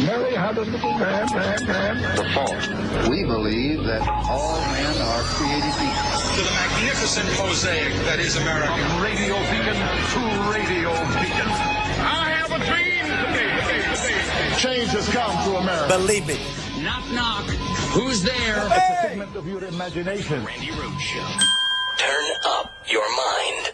Mary had a little lamb. The fault. We believe that all men are created equal. To the magnificent mosaic that is America. From radio beacon to radio beacon. I have a dream today. Change has come to America. Believe it. Knock, knock. Who's there? It's a figment of your imagination. Randi Rhodes Show. Turn up your mind.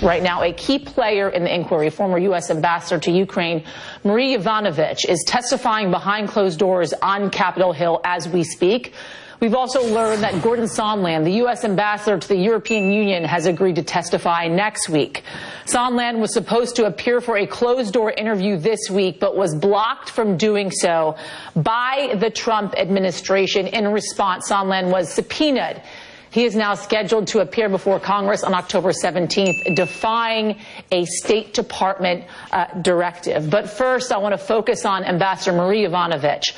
Right now, a key player in the inquiry, former U.S. ambassador to Ukraine, Marie Yovanovitch, is testifying behind closed doors on Capitol Hill as we speak. We've also learned that Gordon Sondland, the U.S. ambassador to the European Union, has agreed to testify next week. Sondland was supposed to appear for a closed-door interview this week, but was blocked from doing so by the Trump administration. In response, Sondland was subpoenaed. He is now scheduled to appear before Congress on October 17th, defying a State Department directive. But first, I want to focus on Ambassador Marie Yovanovitch.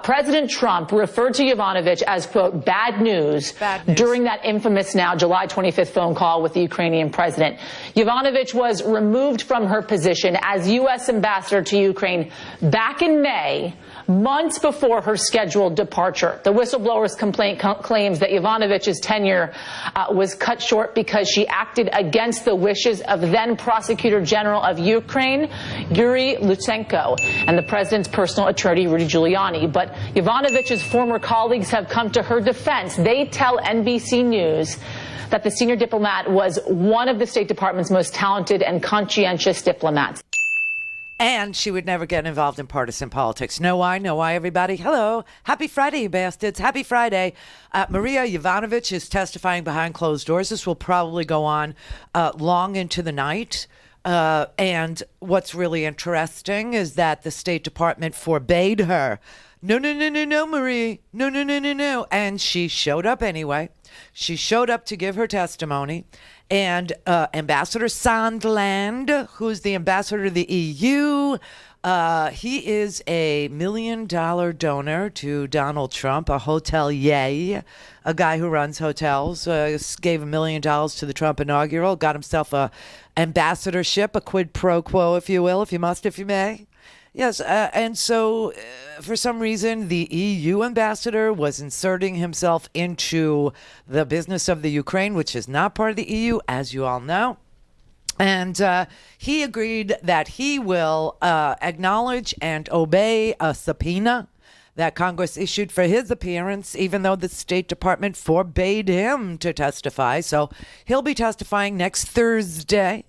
President Trump referred to Yovanovitch as, quote, bad news during that infamous now July 25th phone call with the Ukrainian president. Yovanovitch was removed from her position as U.S. ambassador to Ukraine back in May, months before her scheduled departure. The whistleblower's complaint claims that Yovanovitch's tenure was cut short because she acted against the wishes of then Prosecutor General of Ukraine, Yuri Lutsenko, and the president's personal attorney, Rudy Giuliani. But Yovanovitch's former colleagues have come to her defense. They tell NBC News that the senior diplomat was one of the State Department's most talented and conscientious diplomats. And she would never get involved in partisan politics. Know why? Know why, everybody? Hello. Happy Friday, you bastards. Happy Friday. Maria Yovanovitch is testifying behind closed doors. This will probably go on long into the night. And what's really interesting is that the State Department forbade her. No, Marie. No. And she showed up anyway. She showed up to give her testimony. And Ambassador Sondland, who's the ambassador to the EU, he is a $1 million donor to Donald Trump, a hotelier, a guy who runs hotels, gave $1 million to the Trump inaugural, got himself a ambassadorship, a quid pro quo, if you will, if you must, if you may. Yes, and so for some reason, the EU ambassador was inserting himself into the business of the Ukraine, which is not part of the EU, as you all know. And he agreed that he will acknowledge and obey a subpoena that Congress issued for his appearance, even though the State Department forbade him to testify. So he'll be testifying next Thursday,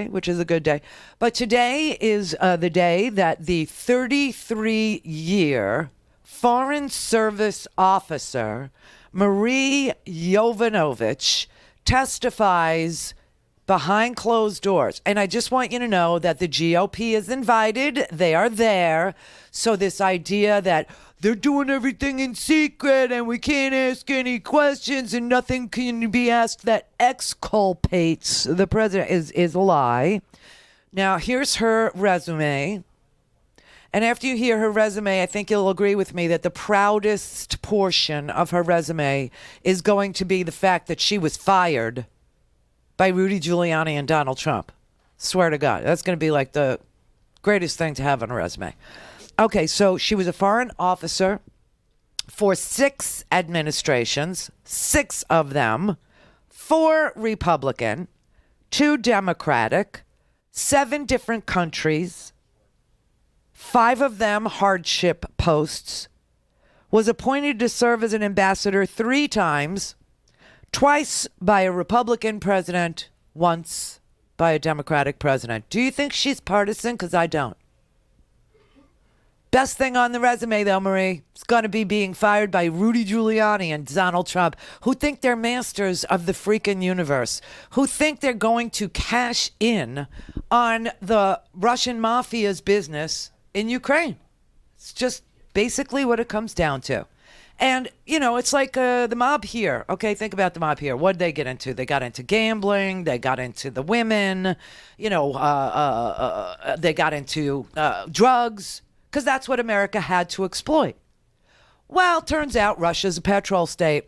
which is a good day. But today is the day that the 33-year Foreign Service officer, Marie Yovanovitch, testifies behind closed doors. And I just want you to know that the GOP is invited. They are there. So this idea that they're doing everything in secret and we can't ask any questions and nothing can be asked that exculpates the president is a lie. Now, here's her resume. And after you hear her resume, I think you'll agree with me that the proudest portion of her resume is going to be the fact that she was fired by Rudy Giuliani and Donald Trump. Swear to God. That's going to be like the greatest thing to have on a resume. Okay, so she was a foreign officer for 6 administrations, 6 of them, 4 Republican, 2 Democratic, 7 different countries, 5 of them hardship posts, was appointed to serve as an ambassador 3 times, twice by a Republican president, once by a Democratic president. Do you think she's partisan? Because I don't. Best thing on the resume, though, Marie, is going to be being fired by Rudy Giuliani and Donald Trump, who think they're masters of the freaking universe, who think they're going to cash in on the Russian mafia's business in Ukraine. It's just basically what it comes down to. And, you know, it's like the mob here. Okay, think about the mob here. What did they get into? They got into gambling. They got into the women. You know, they got into drugs, because that's what America had to exploit. Well, turns out Russia's a petrol state.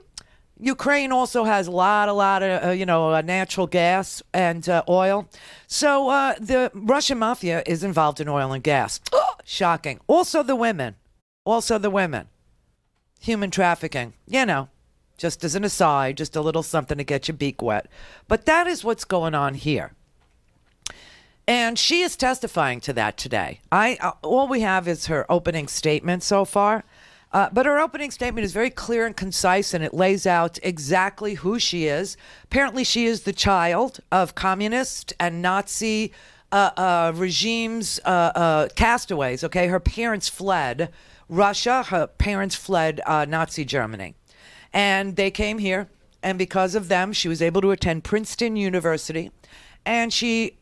Ukraine also has a lot of natural gas and oil. So the Russian mafia is involved in oil and gas. Shocking. Also the women. Human trafficking. Just as an aside, just a little something to get your beak wet. But that is what's going on here. And she is testifying to that today. All we have is her opening statement so far. But her opening statement is very clear and concise, and it lays out exactly who she is. Apparently, she is the child of communist and Nazi regimes, castaways. Okay, her parents fled Russia. Her parents fled Nazi Germany, and they came here. And because of them, she was able to attend Princeton University, and she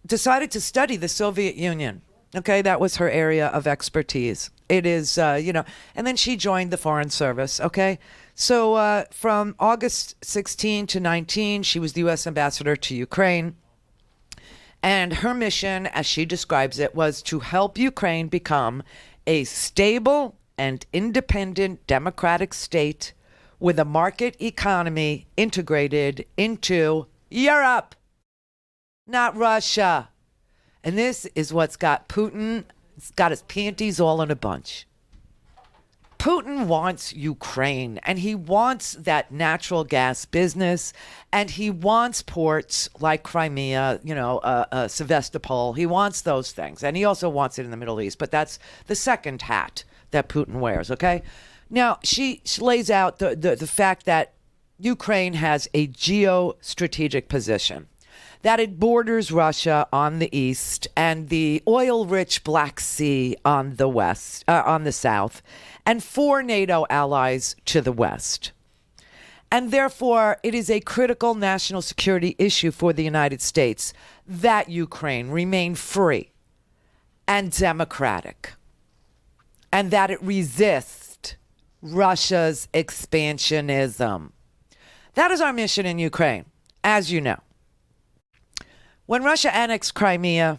decided to study the Soviet Union. Okay, that was her area of expertise. It is, and then she joined the Foreign Service, okay? So from August 16 to 19, she was the U.S. ambassador to Ukraine. And her mission, as she describes it, was to help Ukraine become a stable and independent democratic state with a market economy integrated into Europe, not Russia. And this is what's got Putin, it's got his panties all in a bunch. Putin wants Ukraine, and he wants that natural gas business, and he wants ports like Crimea, Sevastopol. He wants those things, and he also wants it in the Middle East. But that's the second hat that Putin wears, okay? Now, she lays out the fact that Ukraine has a geostrategic position, that it borders Russia on the east and the oil-rich Black Sea on the west, on the south, and 4 NATO allies to the west. And therefore, it is a critical national security issue for the United States that Ukraine remain free and democratic, and that it resist Russia's expansionism. That is our mission in Ukraine, as you know. When Russia annexed Crimea,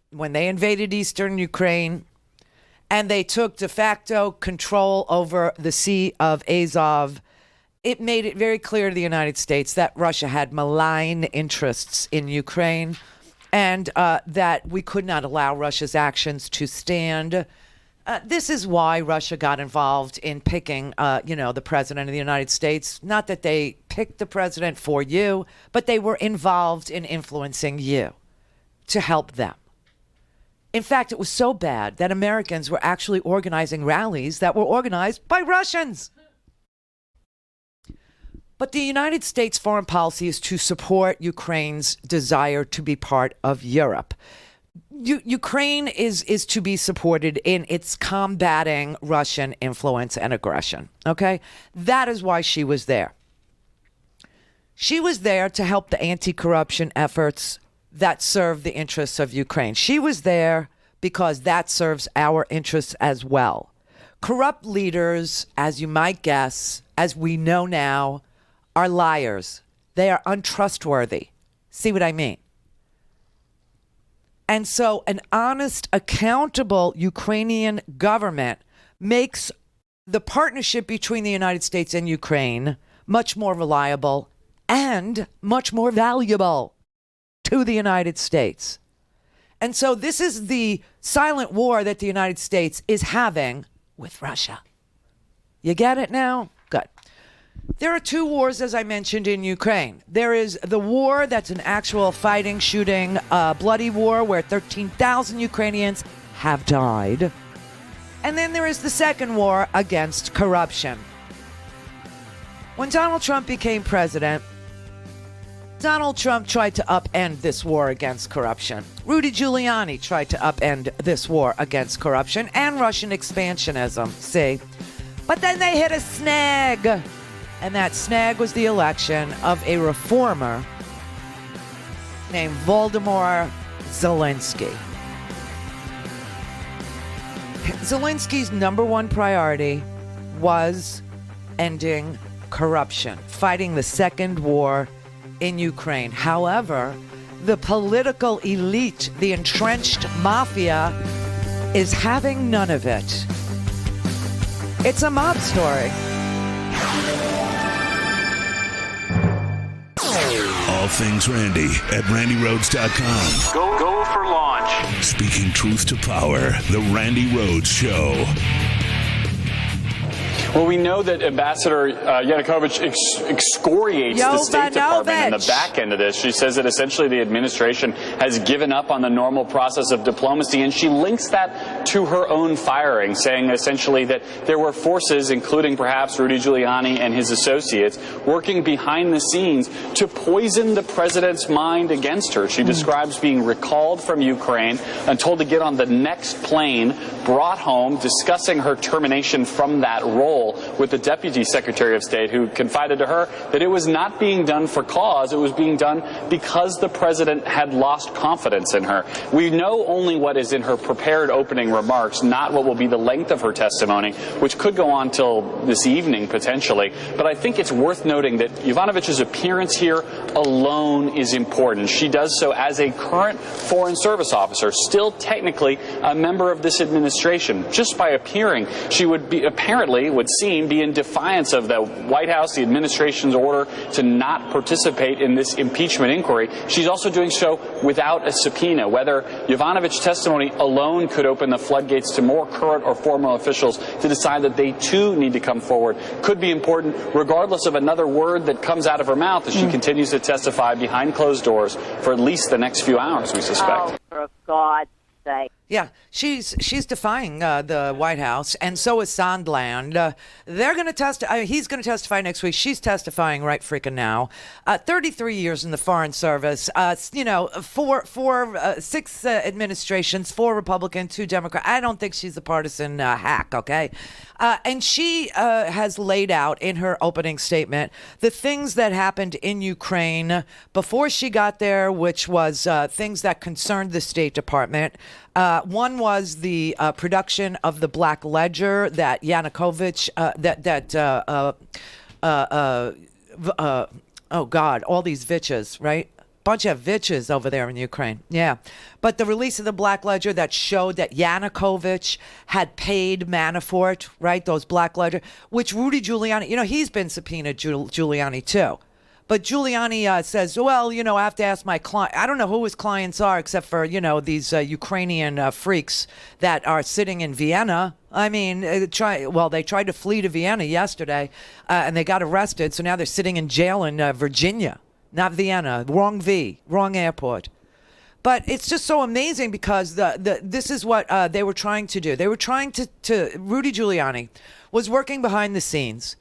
when they invaded eastern Ukraine, and they took de facto control over the Sea of Azov, it made it very clear to the United States that Russia had malign interests in Ukraine, and that we could not allow Russia's actions to stand. This is why Russia got involved in picking, the president of the United States. Not that they picked the president for you, but they were involved in influencing you to help them. In fact, it was so bad that Americans were actually organizing rallies that were organized by Russians. But the United States foreign policy is to support Ukraine's desire to be part of Europe. Ukraine is to be supported in its combating Russian influence and aggression. Okay? That is why she was there. She was there to help the anti-corruption efforts that serve the interests of Ukraine. She was there because that serves our interests as well. Corrupt leaders, as you might guess, as we know now, are liars. They are untrustworthy. See what I mean? And so an honest, accountable Ukrainian government makes the partnership between the United States and Ukraine much more reliable and much more valuable to the United States. And so this is the silent war that the United States is having with Russia. You get it now? Good. There are 2 wars, as I mentioned, in Ukraine. There is the war that's an actual fighting, shooting, bloody war where 13,000 Ukrainians have died. And then there is the second war against corruption. When Donald Trump became president, Donald Trump tried to upend this war against corruption. Rudy Giuliani tried to upend this war against corruption and Russian expansionism, see? But then they hit a snag. And that snag was the election of a reformer named Volodymyr Zelensky. Zelensky's #1 priority was ending corruption, fighting the second war in Ukraine. However, the political elite, the entrenched mafia, is having none of it. It's a mob story. all things Randy at RandyRhodes.com. Go for launch. Speaking truth to power, the Randi Rhodes Show. Well, we know that Ambassador Yanukovych excoriates the State Department in the back end of this. She says that essentially the administration has given up on the normal process of diplomacy, and she links that to her own firing, saying essentially that there were forces, including perhaps Rudy Giuliani and his associates, working behind the scenes to poison the president's mind against her. She describes being recalled from Ukraine and told to get on the next plane, brought home, discussing her termination from that role with the Deputy Secretary of State, who confided to her that it was not being done for cause, it was being done because the president had lost confidence in her. We know only what is in her prepared opening remarks, not what will be the length of her testimony, which could go on till this evening potentially. But I think it's worth noting that Yovanovitch's appearance here alone is important. She does so as a current Foreign Service officer, still technically a member of this administration. Just by appearing, she would be would seem be in defiance of the White House, the administration's order to not participate in this impeachment inquiry. She's also doing so without a subpoena. Whether Yovanovitch's testimony alone could open the floodgates to more current or former officials to decide that they too need to come forward could be important, regardless of another word that comes out of her mouth as she continues to testify behind closed doors for at least the next few hours, we suspect. Oh, for God's sake. Yeah, she's defying the White House, and so is Sondland. They're going to testify. He's going to testify next week. She's testifying right freaking now. 33 years in the Foreign Service. Six administrations, 4 Republican, 2 Democrat. I don't think she's a partisan hack. Okay, and she has laid out in her opening statement the things that happened in Ukraine before she got there, which was things that concerned the State Department. One was the production of the Black Ledger that Yanukovych, oh God, all these vitches, right? Bunch of vitches over there in Ukraine. Yeah. But the release of the Black Ledger that showed that Yanukovych had paid Manafort, right? Those Black Ledger, which Rudy Giuliani, he's been subpoenaed, Giuliani too. But Giuliani says, well, I have to ask my client. I don't know who his clients are except for, these Ukrainian freaks that are sitting in Vienna. I mean, they tried to flee to Vienna yesterday and they got arrested. So now they're sitting in jail in Virginia, not Vienna. Wrong airport. But it's just so amazing because this is what they were trying to do. They were trying to Rudy Giuliani was working behind the scenes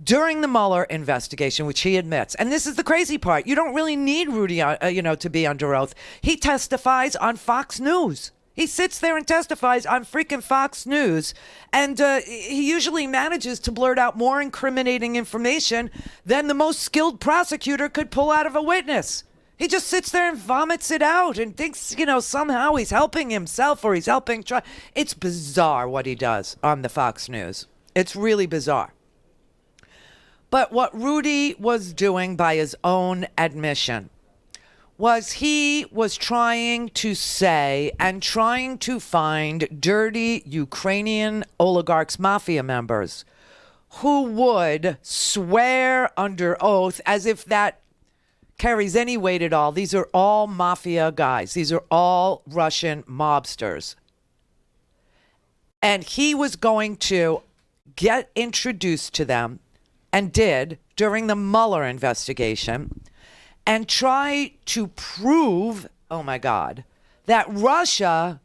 during the Mueller investigation, which he admits. And this is the crazy part. You don't really need Rudy, to be under oath. He testifies on Fox News. He sits there and testifies on freaking Fox News. And he usually manages to blurt out more incriminating information than the most skilled prosecutor could pull out of a witness. He just sits there and vomits it out and thinks, somehow he's helping himself or he's helping try. It's bizarre what he does on the Fox News. It's really bizarre. But what Rudy was doing by his own admission was he was trying to say and trying to find dirty Ukrainian oligarchs, mafia members, who would swear under oath as if that carries any weight at all. These are all mafia guys. These are all Russian mobsters. And he was going to get introduced to them, and did during the Mueller investigation, and try to prove, oh my God, that Russia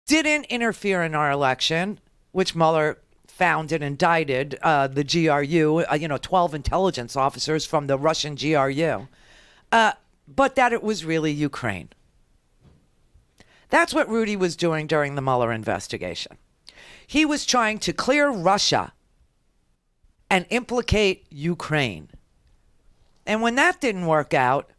didn't interfere in our election, which Mueller found and indicted the GRU, 12 intelligence officers from the Russian GRU, but that it was really Ukraine. That's what Rudy was doing during the Mueller investigation. He was trying to clear Russia and implicate Ukraine. And when that didn't work out,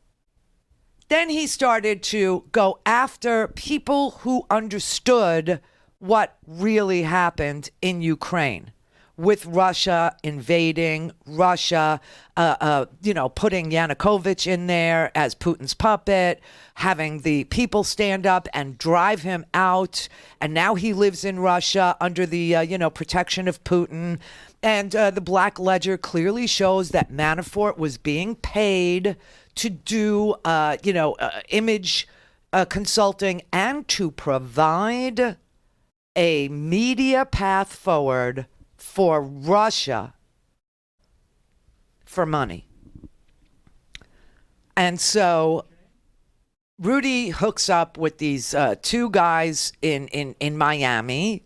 then he started to go after people who understood what really happened in Ukraine, with Russia invading, Russia, putting Yanukovych in there as Putin's puppet, having the people stand up and drive him out. And now he lives in Russia under the, protection of Putin. And the Black Ledger clearly shows that Manafort was being paid to do, image consulting and to provide a media path forward for Russia for money. And so Rudy hooks up with these two guys in Miami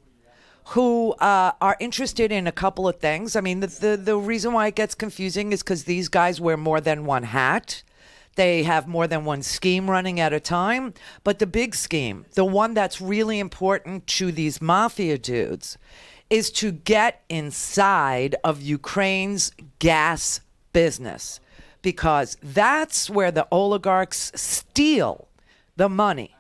who are interested in a couple of things. I mean, the reason why it gets confusing is because these guys wear more than one hat. They have more than one scheme running at a time. But the big scheme, the one that's really important to these mafia dudes, is to get inside of Ukraine's gas business, because that's where the oligarchs steal the money.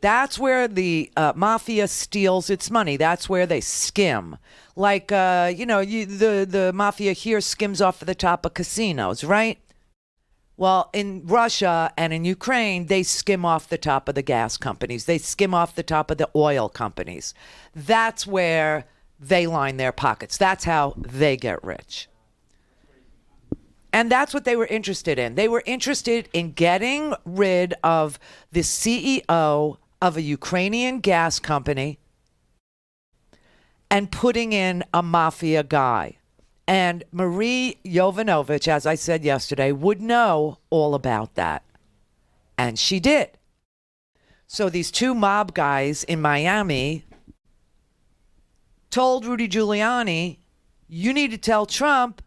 That's where the mafia steals its money. That's where they skim. Like, the mafia here skims off of the top of casinos, right? Well, in Russia and in Ukraine, they skim off the top of the gas companies. They skim off the top of the oil companies. That's where they line their pockets. That's how they get rich. And that's what they were interested in. They were interested in getting rid of the CEO of a Ukrainian gas company and putting in a mafia guy. And Marie Yovanovitch, as I said yesterday, would know all about that. And she did. So these two mob guys in Miami told Rudy Giuliani, you need to tell Trump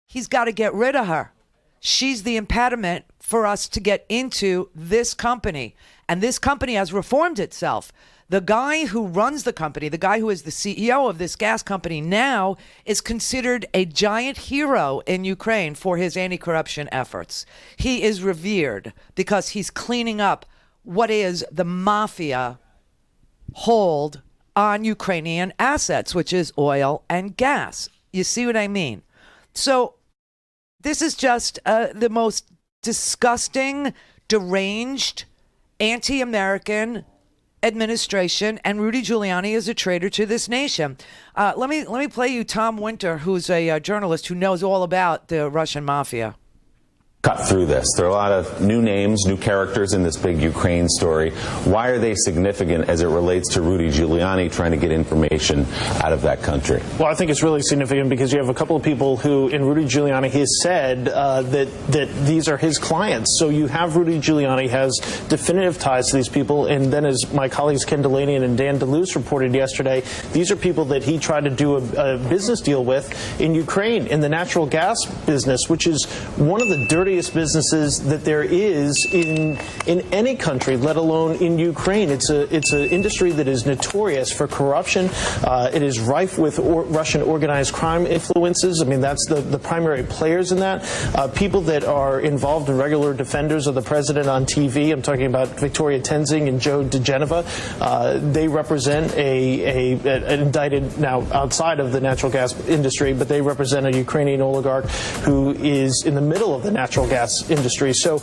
he's got to get rid of her. She's the impediment for us to get into this company. And this company has reformed itself. The guy who runs the company, the guy who is the CEO of this gas company now, is considered a giant hero in Ukraine for his anti-corruption efforts. He is revered because he's cleaning up what is the mafia hold on Ukrainian assets, which is oil and gas. You see what I mean? So this is just the most disgusting, deranged, anti-American administration, and Rudy Giuliani is a traitor to this nation. Let me play you Tom Winter, who's a journalist who knows all about the Russian mafia. Cut through this. There are a lot of new names, new characters in this big Ukraine story. Why are they significant as it relates to Rudy Giuliani trying to get information out of that country? Well, I think it's really significant because you have a couple of people who, in Rudy Giuliani, has said that these are his clients. So you have Rudy Giuliani has definitive ties to these people, and then as my colleagues Ken Delaney and Dan DeLuce reported yesterday, these are people that he tried to do a business deal with in Ukraine, in the natural gas business, which is one of the dirtiest businesses that there is in any country, let alone in Ukraine. It's an industry that is notorious for corruption. It is rife with Russian organized crime influences. I mean, that's the primary players in that. People that are involved in regular defenders of the president on TV. I'm talking about Victoria Tenzing and Joe DeGeneva. They represent an indicted, now outside of the natural gas industry, but they represent a Ukrainian oligarch who is in the middle of the natural gas industry. So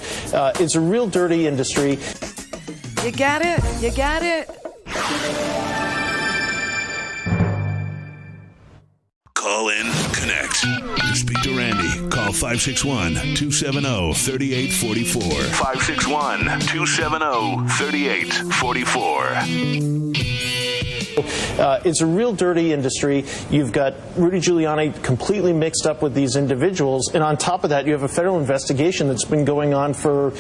it's a real dirty industry. You got it? You got it? Call in, connect. To speak to Randi, call 561-270-3844. 561-270-3844. It's a real dirty industry. You've got Rudy Giuliani completely mixed up with these individuals, and on top of that, you have a federal investigation that's been going on for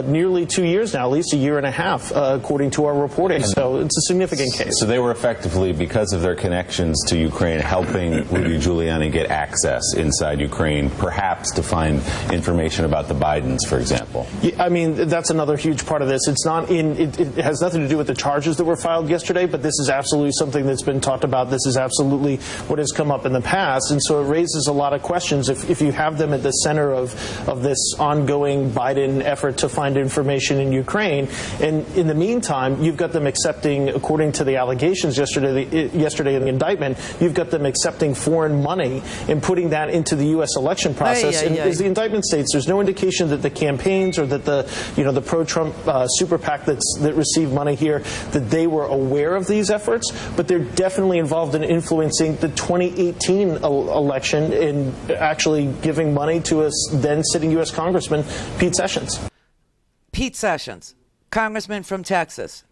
nearly 2 years now, at least a year and a half, according to our reporting. So it's a significant case. So they were effectively, because of their connections to Ukraine, helping Rudy Giuliani get access inside Ukraine, perhaps to find information about the Bidens, for example. Yeah, I mean, that's another huge part of this. It's not it has nothing to do with the charges that were filed yesterday, but this is absolutely something that's been talked about. This is absolutely what has come up in the past, and so it raises a lot of questions if you have them at the center of this ongoing Biden effort to find information in Ukraine. And in the meantime, you've got them accepting, according to the allegations yesterday in the indictment, you've got them accepting foreign money and putting that into the U.S. election process. And as the indictment states, there's no indication that the campaigns or that the pro-Trump super PAC that received money here, that they were aware of these efforts. But but they're definitely involved in influencing the 2018 election in actually giving money to a then sitting U.S. Congressman, Pete Sessions. Pete Sessions, congressman from Texas,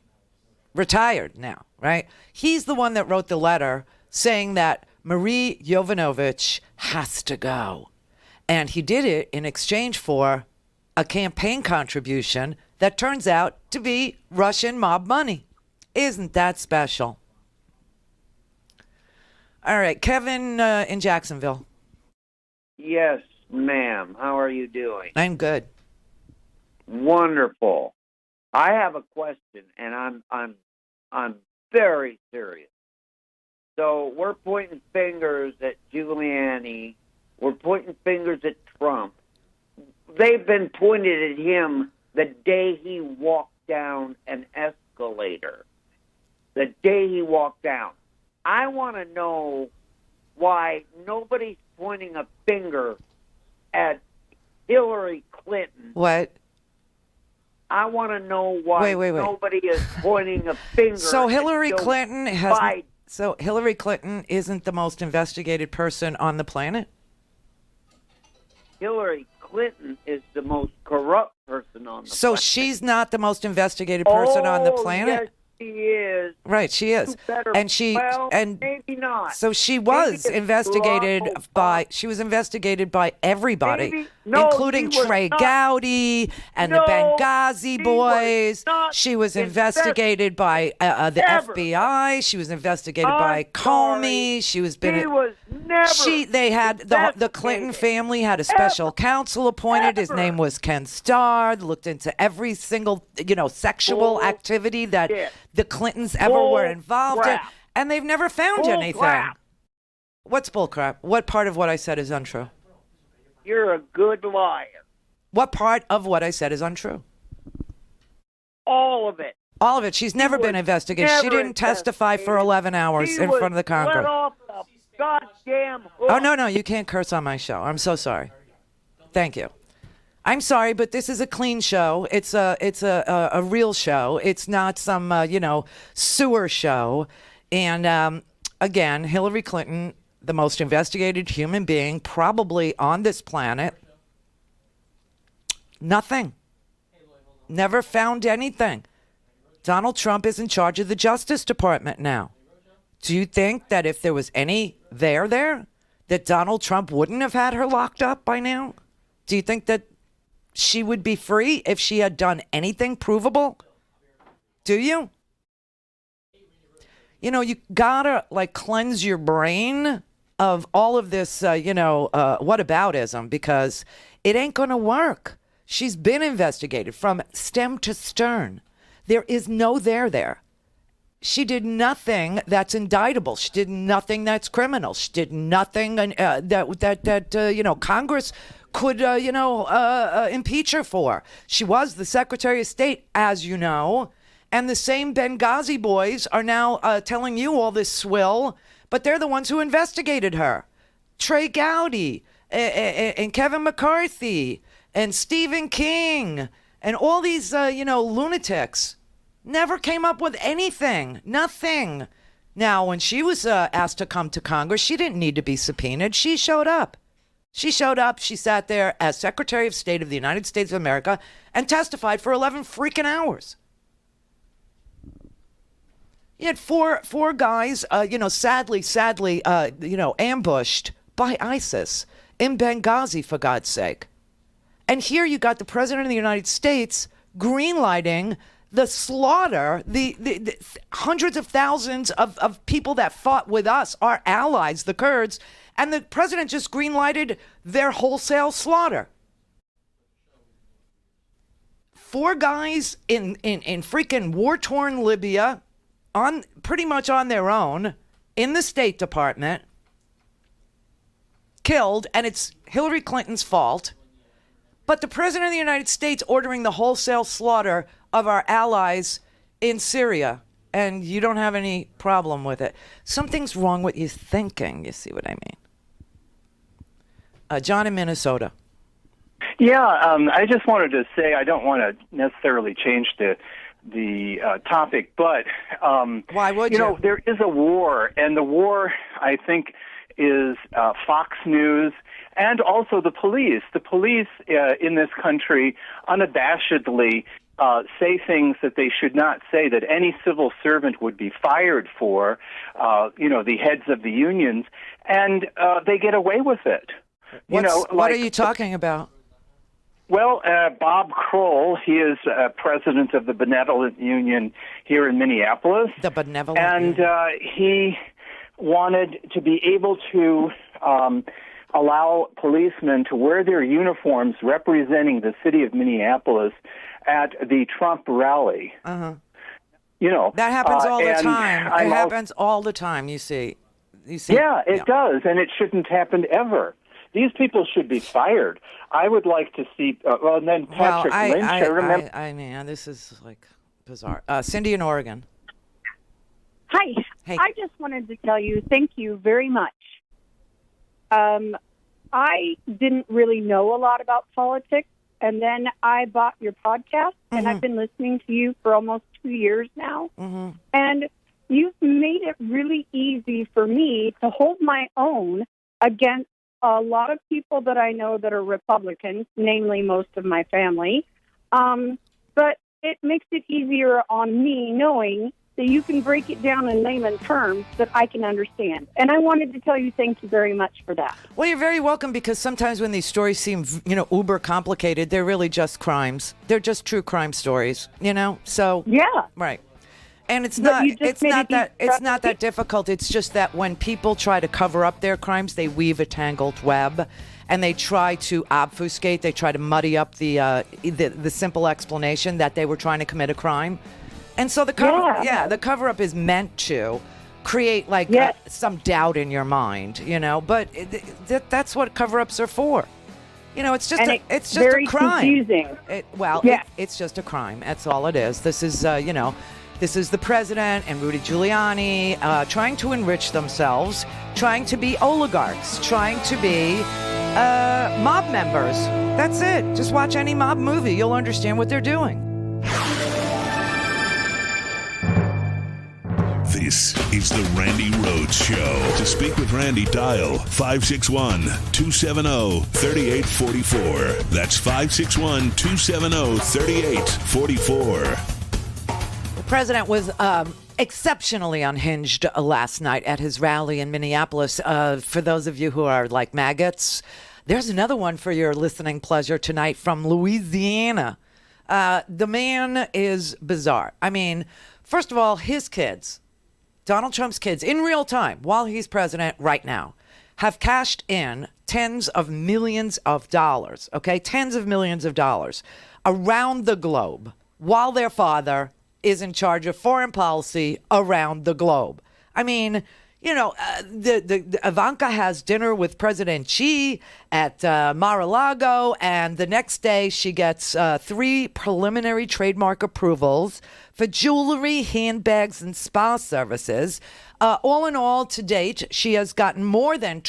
retired now, right? He's the one that wrote the letter saying that Marie Yovanovitch has to go. And he did it in exchange for a campaign contribution that turns out to be Russian mob money. Isn't that special? All right, Kevin in Jacksonville. Yes, ma'am. How are you doing? I'm good. Wonderful. I have a question, and I'm very serious. So we're pointing fingers at Giuliani. We're pointing fingers at Trump. They've been pointed at him the day he walked down an escalator. The day he walked down. I want to know why nobody's pointing a finger at Hillary Clinton. What? I want to know why wait. nobody is pointing a finger. So Hillary at Clinton So Hillary Clinton isn't the most investigated person on the planet? Hillary Clinton is the most corrupt person on the planet. So she's not the most investigated person on the planet? Yes, she is. Right, she is. And maybe not. So she was investigated by everybody, including Trey Gowdy and the Benghazi boys. She was investigated by the FBI. She was investigated by Comey. They had the Clinton family had a special counsel appointed. His name was Ken Starr. Looked into every single sexual activity that the Clintons ever were involved in, and they've never found anything. Crap. What's bullcrap? What part of what I said is untrue? You're a good liar. What part of what I said is untrue? All of it. All of it. She's never been investigated. She didn't testify for 11 hours in front of the Congress. Let off the goddamn hook. Oh, no, you can't curse on my show. I'm so sorry. Thank you. I'm sorry, but this is a clean show. It's a real show. It's not some sewer show. And again, Hillary Clinton, the most investigated human being probably on this planet. Nothing. Never found anything. Donald Trump is in charge of the Justice Department now. Do you think that if there was any there, that Donald Trump wouldn't have had her locked up by now? Do you think that she would be free if she had done anything provable? Do you? You gotta cleanse your brain of all of this, whataboutism, because it ain't gonna work. She's been investigated from stem to stern. There is no there. She did nothing that's indictable. She did nothing that's criminal. She did nothing that Congress could, impeach her for. She was the Secretary of State, as you know, and the same Benghazi boys are now telling you all this swill, but they're the ones who investigated her. Trey Gowdy and Kevin McCarthy and Stephen King and all these, lunatics never came up with anything. Nothing. Now, when she was asked to come to Congress, she didn't need to be subpoenaed. She showed up. She sat there as Secretary of State of the United States of America and testified for 11 freaking hours. You had four guys, sadly, ambushed by ISIS in Benghazi, for God's sake. And here you got the President of the United States greenlighting the slaughter, the hundreds of thousands of people that fought with us, our allies, the Kurds, and the president just greenlighted their wholesale slaughter. 4 guys in freaking war-torn Libya, pretty much on their own, in the State Department, killed, and it's Hillary Clinton's fault. But the President of the United States ordering the wholesale slaughter of our allies in Syria, and you don't have any problem with it. Something's wrong with your thinking, you see what I mean? John in Minnesota. Yeah, I just wanted to say I don't want to necessarily change the topic, but why would you know, there is a war, and the war, I think, is Fox News and also the police. The police in this country unabashedly say things that they should not say, that any civil servant would be fired for, you know, the heads of the unions, and they get away with it. What are you talking about? Well, Bob Kroll, he is president of the Benevolent Union here in Minneapolis. The Benevolent And he wanted to be able to allow policemen to wear their uniforms representing the city of Minneapolis at the Trump rally. You know, that happens all the time. It happens all the time, you see. Yeah, it does, and it shouldn't happen ever. These people should be fired. I would like to see, and then Patrick Lynch, I remember. I mean, this is like bizarre. Cindy in Oregon. Hi. Hey. I just wanted to tell you thank you very much. I didn't really know a lot about politics, and then I bought your podcast, and I've been listening to you for almost 2 years now. And you've made it really easy for me to hold my own against a lot of people that I know that are Republicans, namely most of my family. But it makes it easier on me knowing that you can break it down in layman terms that I can understand. And I wanted to tell you thank you very much for that. Well, you're very welcome, because sometimes when these stories seem, you know, uber complicated, they're really just crimes. They're just true crime stories, you know? So yeah. Right. And it's not that difficult. It's just that when people try to cover up their crimes, they weave a tangled web, and they try to obfuscate, they try to muddy up the simple explanation that they were trying to commit a crime. And so the cover up is meant to create some doubt in your mind, you know. But that's what cover-ups are for. You know, it's just a crime. Confusing. It's just a crime. That's all it is. This is this is the president and Rudy Giuliani trying to enrich themselves, trying to be oligarchs, trying to be mob members. That's it. Just watch any mob movie. You'll understand what they're doing. This is the Randi Rhodes Show. To speak with Randi, dial 561-270-3844. That's 561-270-3844. The president was exceptionally unhinged last night at his rally in Minneapolis. For those of you who are like maggots, there's another one for your listening pleasure tonight from Louisiana. The man is bizarre. I mean, first of all, his kids, Donald Trump's kids, in real time, while he's president right now, have cashed in tens of millions of dollars, okay? Tens of millions of dollars around the globe while their father is in charge of foreign policy around the globe. I mean, you know, the Ivanka has dinner with President Xi at Mar-a-Lago, and the next day she gets 3 preliminary trademark approvals for jewelry, handbags, and spa services. All in all, to date, she has gotten more than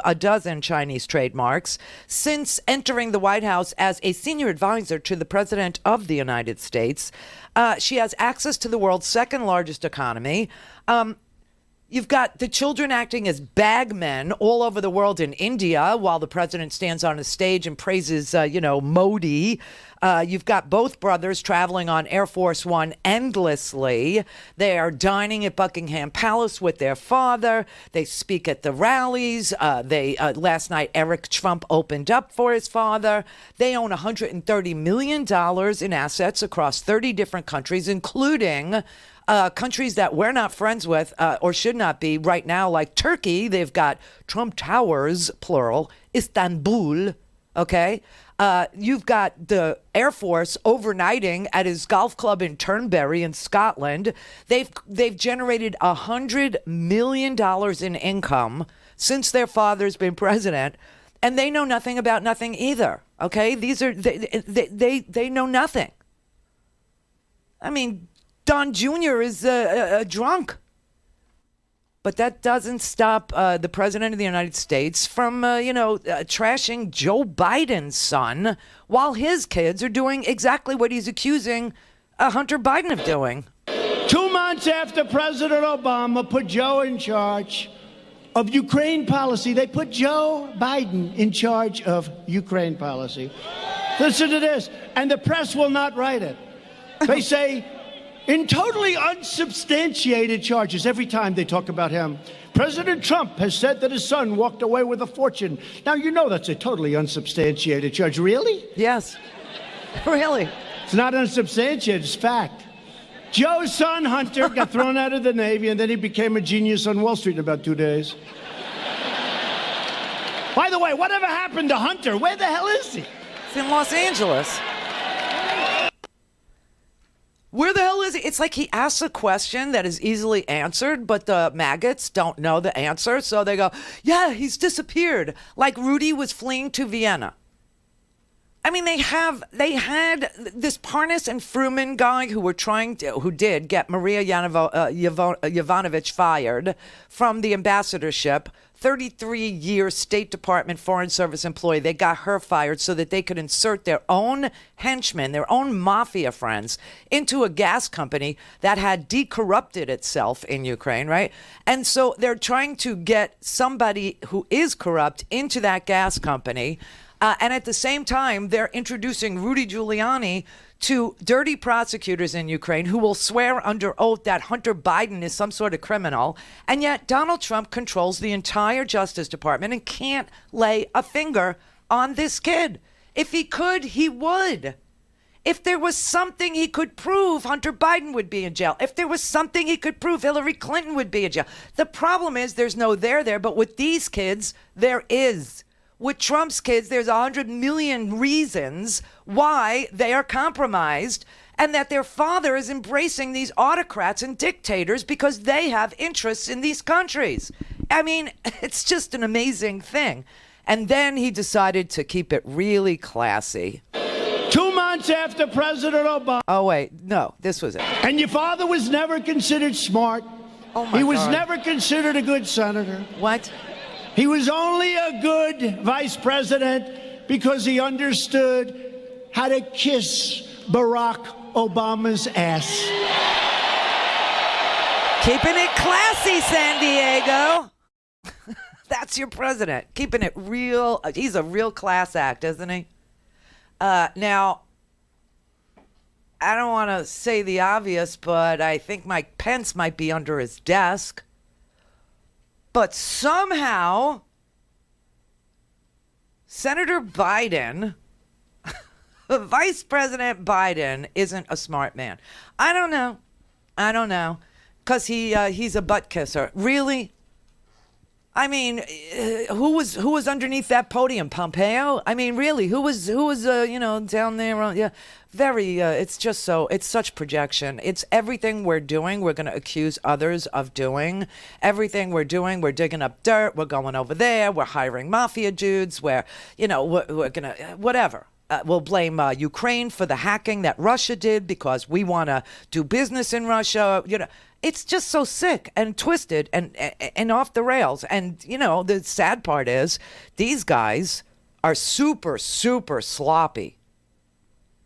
a dozen Chinese trademarks since entering the White House as a senior advisor to the President of the United States. She has access to the world's second largest economy. You've got the children acting as bagmen all over the world in India while the president stands on a stage and praises, Modi. You've got both brothers traveling on Air Force One endlessly. They are dining at Buckingham Palace with their father. They speak at the rallies. Last night, Eric Trump opened up for his father. They own $130 million in assets across 30 different countries, including countries that we're not friends with or should not be right now, like Turkey. They've got Trump Towers, plural, Istanbul, okay? You've got the Air Force overnighting at his golf club in Turnberry in Scotland. They've generated $100 million in income since their father's been president, and they know nothing about nothing either, okay? They know nothing. I mean, Don Jr. is a drunk. But that doesn't stop the president of the United States from, trashing Joe Biden's son while his kids are doing exactly what he's accusing Hunter Biden of doing? 2 months after President Obama put Joe in charge of Ukraine policy, they put Joe Biden in charge of Ukraine policy. Listen to this, and the press will not write it. They say, in totally unsubstantiated charges, every time they talk about him, President Trump has said that his son walked away with a fortune. Now, you know that's a totally unsubstantiated charge. Really? Yes. Really? It's not unsubstantiated, it's fact. Joe's son, Hunter, got thrown out of the Navy, and then he became a genius on Wall Street in about 2 days. By the way, whatever happened to Hunter? Where the hell is he? He's in Los Angeles. Where the hell is he? It's like he asks a question that is easily answered, but the maggots don't know the answer, so they go, yeah, he's disappeared. Like Rudy was fleeing to Vienna. I mean, they had this Parnas and Fruman guy who did get Maria Yovanovitch fired from the ambassadorship. 33-year State Department Foreign Service employee. They got her fired so that they could insert their own henchmen, their own mafia friends, into a gas company that had decorrupted itself in Ukraine, right? And so they're trying to get somebody who is corrupt into that gas company. And at the same time, they're introducing Rudy Giuliani to dirty prosecutors in Ukraine who will swear under oath that Hunter Biden is some sort of criminal. And yet Donald Trump controls the entire Justice Department and can't lay a finger on this kid. If he could, he would. If there was something he could prove, Hunter Biden would be in jail. If there was something he could prove, Hillary Clinton would be in jail. The problem is there's no there, but with these kids, there is. With Trump's kids, there's 100 million reasons why they are compromised and that their father is embracing these autocrats and dictators because they have interests in these countries. I mean, it's just an amazing thing. And then he decided to keep it really classy. 2 months after President Obama. Oh, wait. No, this was it. And your father was never considered smart. Oh, my God. He was never considered a good senator. What? He was only a good vice president because he understood how to kiss Barack Obama's ass. Keeping it classy, San Diego. That's your president. Keeping it real. He's a real class act, isn't he? Now, I don't want to say the obvious, but I think Mike Pence might be under his desk. But somehow, Senator Biden, Vice President Biden, isn't a smart man. I don't know. Because he's a butt kisser. Really? I mean, who was underneath that podium? Pompeo? I mean, really, who was down there? Yeah, it's such projection. It's everything we're doing, we're going to accuse others of doing. Everything we're doing, we're digging up dirt, we're going over there, we're hiring mafia dudes, we're going to, whatever. We'll blame Ukraine for the hacking that Russia did because we want to do business in Russia. It's just so sick and twisted and off the rails. And, the sad part is these guys are super, super sloppy.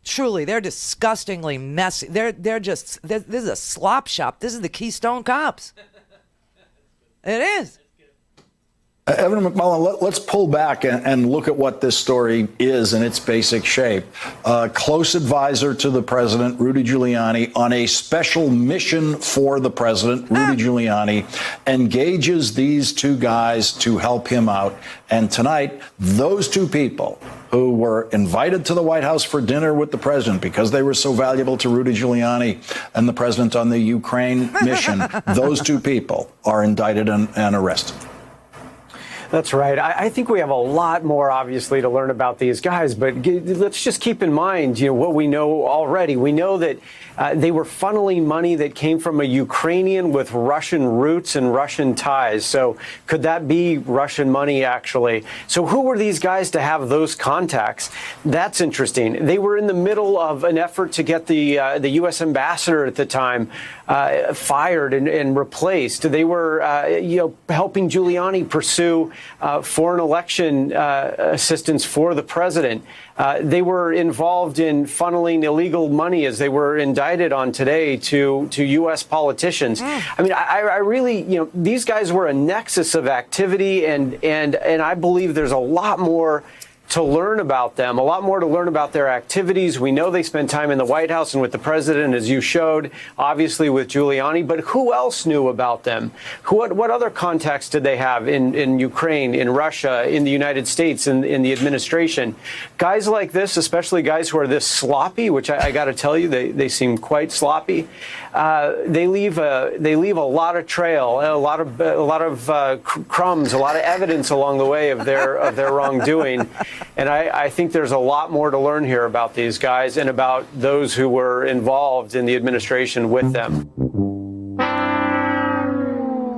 Truly, they're disgustingly messy. This is a slop shop. This is the Keystone Cops. It is. Evan McMullen, let's pull back and look at what this story is in its basic shape. Close advisor to the president, Rudy Giuliani, on a special mission for the president, Rudy Giuliani, engages these two guys to help him out. And tonight, those two people who were invited to the White House for dinner with the president because they were so valuable to Rudy Giuliani and the president on the Ukraine mission, those two people are indicted and arrested. That's right. I think we have a lot more, obviously, to learn about these guys. But let's just keep in mind, what we know already. We know that they were funneling money that came from a Ukrainian with Russian roots and Russian ties. So could that be Russian money, actually? So who were these guys to have those contacts? That's interesting. They were in the middle of an effort to get the U.S. ambassador at the time fired and replaced. They were, helping Giuliani pursue foreign election assistance for the president. They were involved in funneling illegal money, as they were indicted on today, to U.S. politicians. I mean, I really, these guys were a nexus of activity, and I believe there's a lot more to learn about them, a lot more to learn about their activities. We know they spent time in the White House and with the president, as you showed, obviously with Giuliani, but who else knew about them? What other contacts did they have in Ukraine, in Russia, in the United States, in the administration? Guys like this, especially guys who are this sloppy, which I got to tell you, they seem quite sloppy. They leave a lot of trail, a lot of crumbs, a lot of evidence along the way of their wrongdoing. And I think there's a lot more to learn here about these guys and about those who were involved in the administration with them.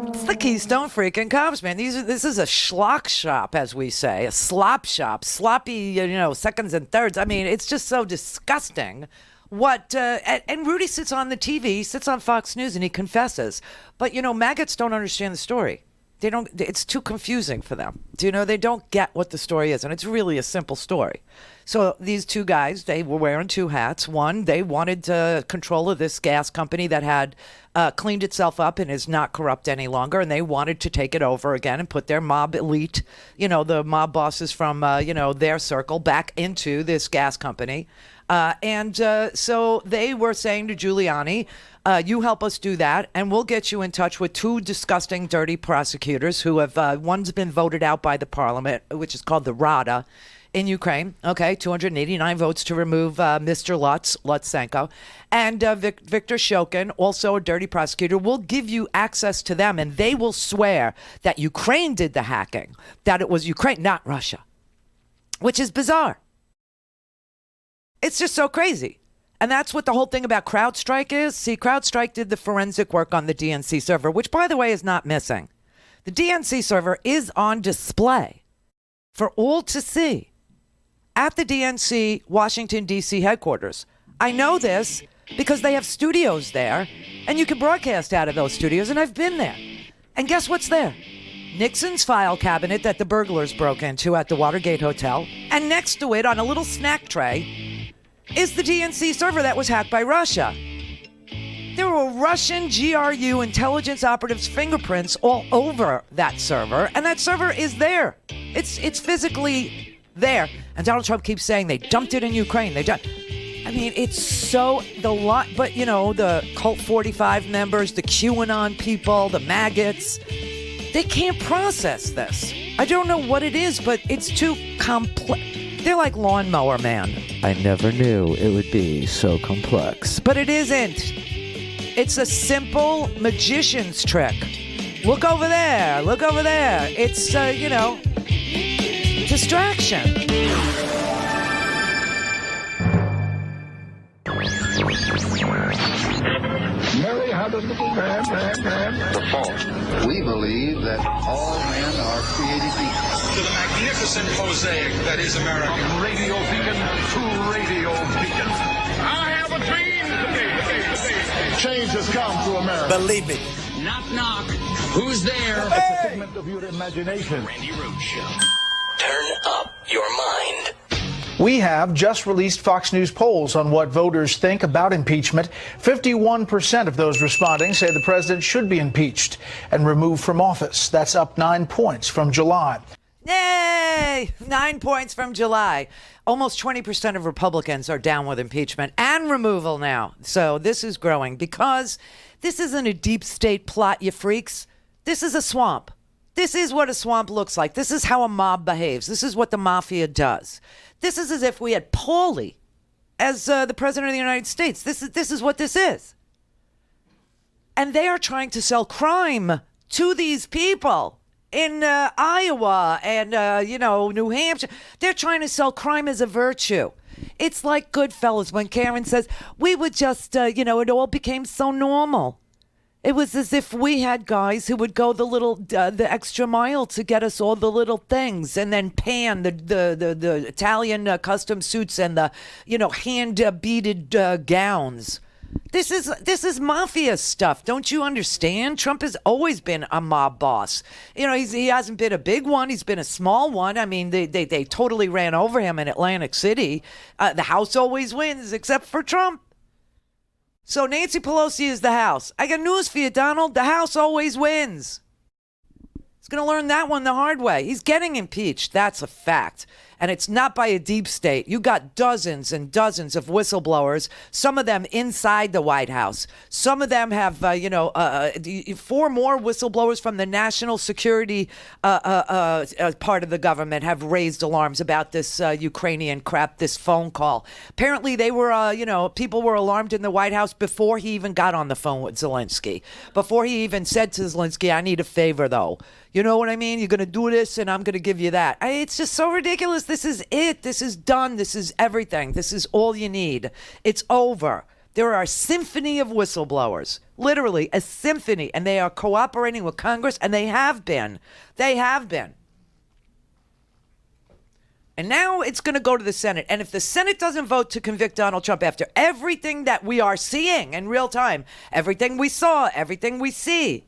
It's the Keystone freaking Cops, man. This is a schlock shop, as we say, a slop shop, sloppy, seconds and thirds. I mean, it's just so disgusting. And Rudy sits on the TV, sits on Fox News, and he confesses. But, maggots don't understand the story. They don't. It's too confusing for them. They don't get what the story is, and it's really a simple story. So these two guys, they were wearing two hats. One, they wanted control of this gas company that had cleaned itself up and is not corrupt any longer, and they wanted to take it over again and put their mob elite, the mob bosses from their circle back into this gas company. So they were saying to Giuliani, you help us do that, and we'll get you in touch with two disgusting, dirty prosecutors who have, one's been voted out by the parliament, which is called the Rada in Ukraine. Okay, 289 votes to remove Mr. Lutsenko. And Viktor Shokin, also a dirty prosecutor, will give you access to them, and they will swear that Ukraine did the hacking, that it was Ukraine, not Russia, which is bizarre. It's just so crazy. And that's what the whole thing about CrowdStrike is. See, CrowdStrike did the forensic work on the DNC server, which, by the way, is not missing. The DNC server is on display for all to see at the DNC Washington, D.C. headquarters. I know this because they have studios there, and you can broadcast out of those studios, and I've been there. And guess what's there? Nixon's file cabinet that the burglars broke into at the Watergate Hotel, and next to it on a little snack tray is the DNC server that was hacked by Russia. There were Russian GRU intelligence operatives' fingerprints all over that server, and that server is there. It's physically there. And Donald Trump keeps saying they dumped it in Ukraine. It's so the lot, but the Cult 45 members, the QAnon people, the maggots, they can't process this. I don't know what it is, but it's too complex. They're like Lawnmower Man. I never knew it would be so complex. But it isn't. It's a simple magician's trick. Look over there. Look over there. It's, distraction. Mary had a little man. The fault. We believe that all men are created equal. To the magnificent mosaic that is America. From radio beacon to radio beacon. I have a dream today. Change has come to America. Believe it. Knock, knock. Who's there? It's a figment of your imagination. Randi Rhodes Show. Turn up your mind. We have just released Fox News polls on what voters think about impeachment. 51% of those responding say the president should be impeached and removed from office. That's up 9 points from July. Yay! 9 points from July. Almost 20% of Republicans are down with impeachment and removal now. So this is growing because this isn't a deep state plot, you freaks. This is a swamp. This is what a swamp looks like. This is how a mob behaves. This is what the mafia does. This is as if we had Paulie as the president of the United States. This is what this is. And they are trying to sell crime to these people in Iowa and, New Hampshire. They're trying to sell crime as a virtue. It's like Goodfellas when Karen says, we would just, it all became so normal. It was as if we had guys who would go the extra mile to get us all the little things, and then pan the Italian custom suits and the hand beaded gowns. This is mafia stuff. Don't you understand? Trump has always been a mob boss. You know, he hasn't been a big one. He's been a small one. I mean, they totally ran over him in Atlantic City. The House always wins, except for Trump. So Nancy Pelosi is the House. I got news for you, Donald. The House always wins. He's going to learn that one the hard way. He's getting impeached. That's a fact. And it's not by a deep state. You got dozens and dozens of whistleblowers, some of them inside the White House. Some of them have, 4 more whistleblowers from the national security part of the government have raised alarms about this Ukrainian crap, this phone call. Apparently they were, people were alarmed in the White House before he even got on the phone with Zelensky. Before he even said to Zelensky, I need a favor, though. You know what I mean? You're going to do this and I'm going to give you that. It's just so ridiculous. This is it. This is done. This is everything. This is all you need. It's over. There are a symphony of whistleblowers, literally a symphony, and they are cooperating with Congress, and they have been. They have been. And now it's going to go to the Senate. And if the Senate doesn't vote to convict Donald Trump after everything that we are seeing in real time, everything we saw, everything we see,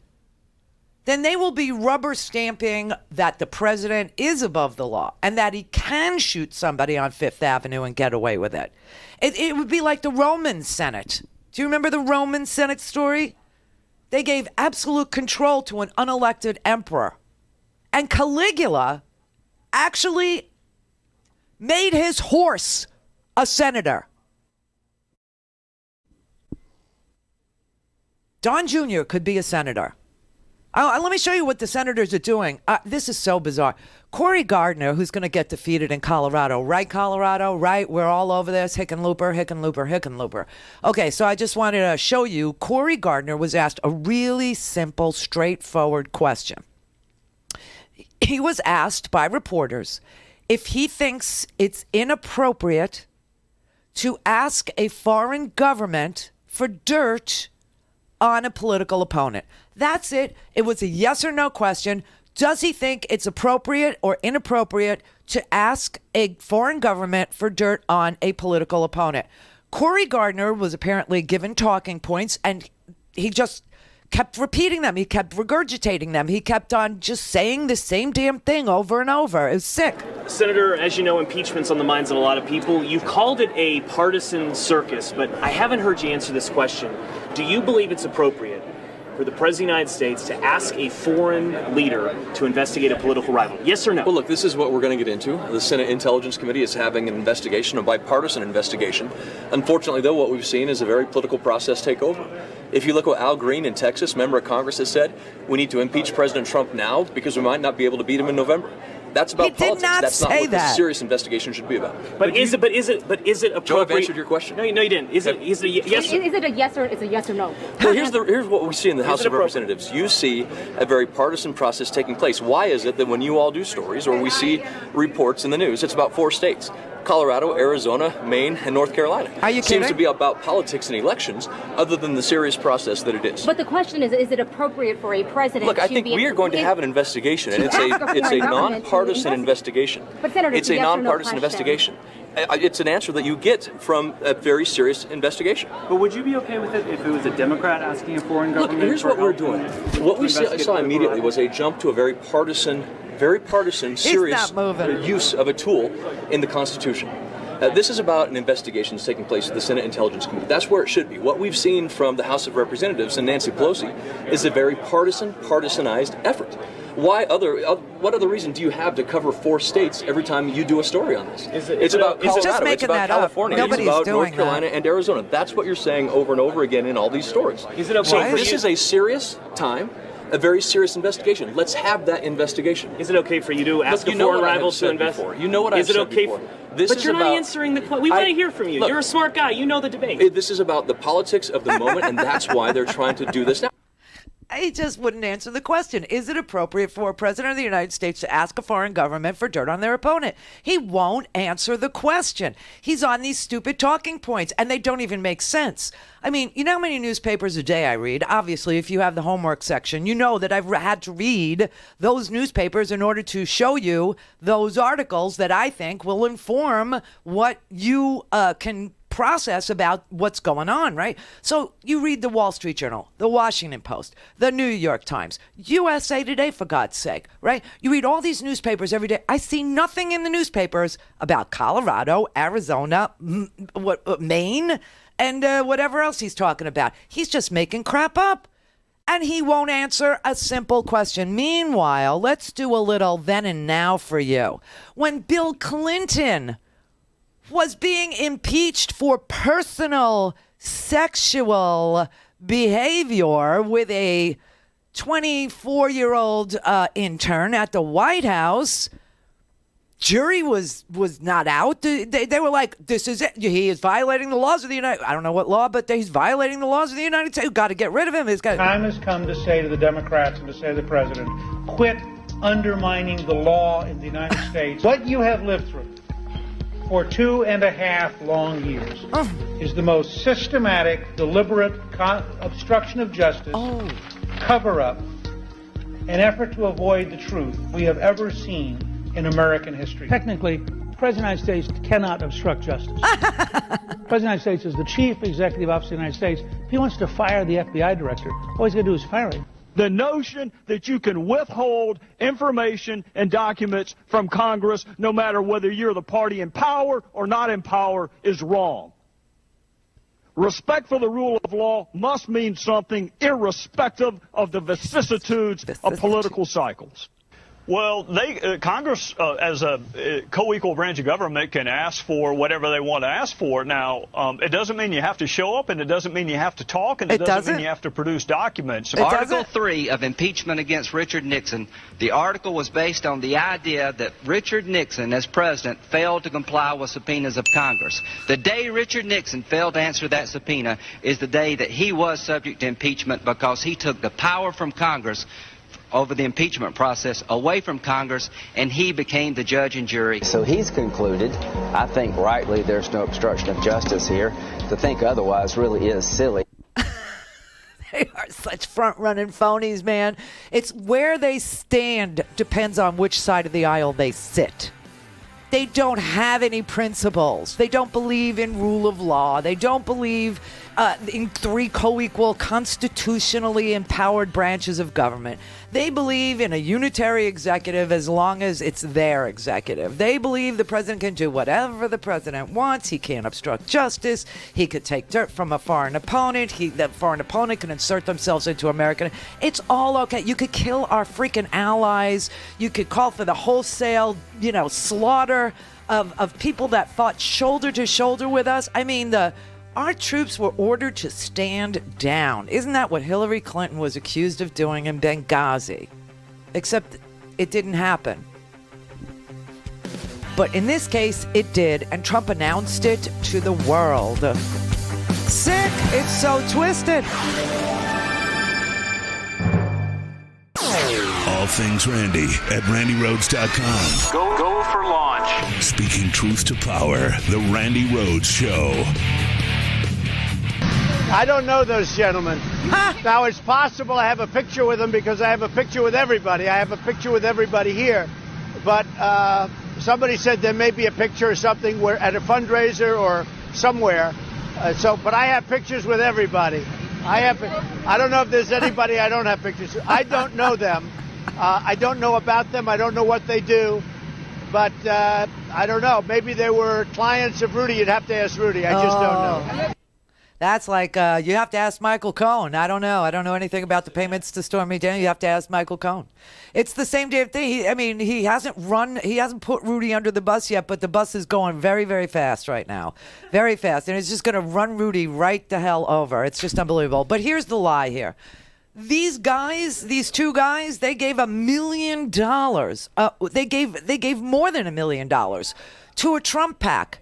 then they will be rubber stamping that the president is above the law and that he can shoot somebody on Fifth Avenue and get away with it. It would be like the Roman Senate. Do you remember the Roman Senate story? They gave absolute control to an unelected emperor. And Caligula actually made his horse a senator. Don Jr. could be a senator. Let me show you what the senators are doing. This is so bizarre. Cory Gardner, who's going to get defeated in Colorado. Right, Colorado? Right? We're all over this. Hickenlooper, Hickenlooper, Hickenlooper. Okay, so I just wanted to show you. Cory Gardner was asked a really simple, straightforward question. He was asked by reporters if he thinks it's inappropriate to ask a foreign government for dirt on a political opponent. That's it. It was a yes or no question. Does he think it's appropriate or inappropriate to ask a foreign government for dirt on a political opponent? Cory Gardner was apparently given talking points, and he just kept repeating them. He kept regurgitating them. He kept on just saying the same damn thing over and over. It was sick. Senator, as you know, impeachment's on the minds of a lot of people. You've called it a partisan circus, but I haven't heard you answer this question. Do you believe it's appropriate for the President of the United States to ask a foreign leader to investigate a political rival? Yes or no? Well, look, this is what we're going to get into. The Senate Intelligence Committee is having an investigation, a bipartisan investigation. Unfortunately, though, what we've seen is a very political process take over. If you look what Al Green in Texas, member of Congress, has said, we need to impeach President Trump now because we might not be able to beat him in November. That's about politics. That's not what this serious investigation should be about. But is it appropriate? Joe, I've answered your question. No, you didn't. Is it a yes? Is it a yes or it's a yes or no? Well, here's what we see in the House of Representatives. You see a very partisan process taking place. Why is it that when you all do stories or we see reports in the news, it's about 4 states? Colorado, Arizona, Maine, and North Carolina. Are you kidding? Seems to be about politics and elections, other than the serious process that it is. But the question is it appropriate for a president? Look, I think we are going to have an investigation, and it's a nonpartisan investigation. But Senator, it's a nonpartisan investigation. It's an answer that you get from a very serious investigation. But would you be okay with it if it was a Democrat asking a foreign government? Look, here's what we're doing. What we saw immediately was a jump to a very partisan, serious use of a tool in the Constitution. This is about an investigation that's taking place at the Senate Intelligence Committee. That's where it should be. What we've seen from the House of Representatives and Nancy Pelosi is a very partisanized effort. What other reason do you have to cover 4 states every time you do a story on this? It's about Colorado, it's about California, it's about North Carolina and Arizona. That's what you're saying over and over again in all these stories. Is it okay? So this is a serious time. A very serious investigation. Let's have that investigation. Is it okay for you to ask a foreign rival to investigate? You know what I've said before. But you're not answering the question. We want to hear from you. You're a smart guy. You know the debate. This is about the politics of the moment, and that's why they're trying to do this now. He just wouldn't answer the question. Is it appropriate for a president of the United States to ask a foreign government for dirt on their opponent? He won't answer the question. He's on these stupid talking points, and they don't even make sense. I mean, you know how many newspapers a day I read? Obviously, if you have the homework section, you know that I've had to read those newspapers in order to show you those articles that I think will inform what you can process about what's going on, right? So you read the Wall Street Journal, the Washington Post, the New York Times, USA Today, for God's sake, right? You read all these newspapers every day. I see nothing in the newspapers about Colorado, Arizona, Maine, and whatever else he's talking about. He's just making crap up. And he won't answer a simple question. Meanwhile, let's do a little then and now for you. When Bill Clinton was being impeached for personal sexual behavior with a 24-year-old intern at the White House, jury was not out. They were like, this is it. He is violating the laws of the United States. I don't know what law, but he's violating the laws of the United States. We've got to get rid of him. Time has come to say to the Democrats and to say to the president, quit undermining the law in the United States. What you have lived through for 2.5 long years is the most systematic, deliberate obstruction of justice, cover-up, an effort to avoid the truth we have ever seen in American history. Technically, the President of the United States cannot obstruct justice. The President of the United States is the Chief Executive Officer of the United States. If he wants to fire the FBI director, all he's going to do is fire him. The notion that you can withhold information and documents from Congress, no matter whether you're the party in power or not in power, is wrong. Respect for the rule of law must mean something irrespective of the vicissitudes of political cycles. Well, Congress, as a co-equal branch of government, can ask for whatever they want to ask for. Now, it doesn't mean you have to show up, and it doesn't mean you have to talk, and it doesn't mean you have to produce documents. Article 3 of impeachment against Richard Nixon, the article was based on the idea that Richard Nixon, as president, failed to comply with subpoenas of Congress. The day Richard Nixon failed to answer that subpoena is the day that he was subject to impeachment because he took the power from Congress over the impeachment process away from Congress, and he became the judge and jury. So he's concluded, I think rightly, there's no obstruction of justice here. To think otherwise really is silly. They are such front-running phonies, man. It's where they stand depends on which side of the aisle they sit. They don't have any principles. They don't believe in rule of law. They don't believe in 3 co-equal constitutionally empowered branches of government. They believe in a unitary executive as long as it's their executive. They believe the president can do whatever the president wants. He can't obstruct justice. He could take dirt from a foreign opponent. The foreign opponent can insert themselves into American. It's all okay. You could kill our freaking allies. You could call for the wholesale, slaughter of people that fought shoulder to shoulder with us. I mean, our troops were ordered to stand down. Isn't that what Hillary Clinton was accused of doing in Benghazi? Except it didn't happen. But in this case, it did, and Trump announced it to the world. Sick! It's so twisted. All things Randi at RandiRhodes.com. Go for launch. Speaking truth to power, the Randi Rhodes Show. I don't know those gentlemen. Now, it's possible I have a picture with them because I have a picture with everybody. I have a picture with everybody here. But somebody said there may be a picture or something where at a fundraiser or somewhere. But I have pictures with everybody. I don't know if there's anybody I don't have pictures with. I don't know them. I don't know about them. I don't know what they do. But I don't know. Maybe they were clients of Rudy. You'd have to ask Rudy. I just don't know. That's like, you have to ask Michael Cohen. I don't know. I don't know anything about the payments to Stormy Daniels. You have to ask Michael Cohen. It's the same damn thing. He hasn't put Rudy under the bus yet, but the bus is going very, very fast right now. Very fast. And it's just going to run Rudy right the hell over. It's just unbelievable. But here's the lie here. These two guys, they gave $1 million. They gave more than $1 million to a Trump PAC.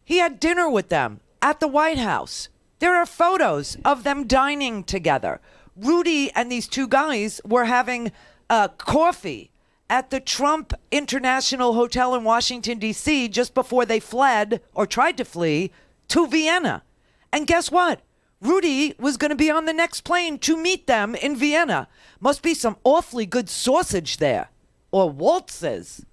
He had dinner with them at the White House. There are photos of them dining together. Rudy and these two guys were having coffee at the Trump International Hotel in Washington, D.C. just before they fled, or tried to flee, to Vienna. And guess what? Rudy was going to be on the next plane to meet them in Vienna. Must be some awfully good sausage there. Or waltzes.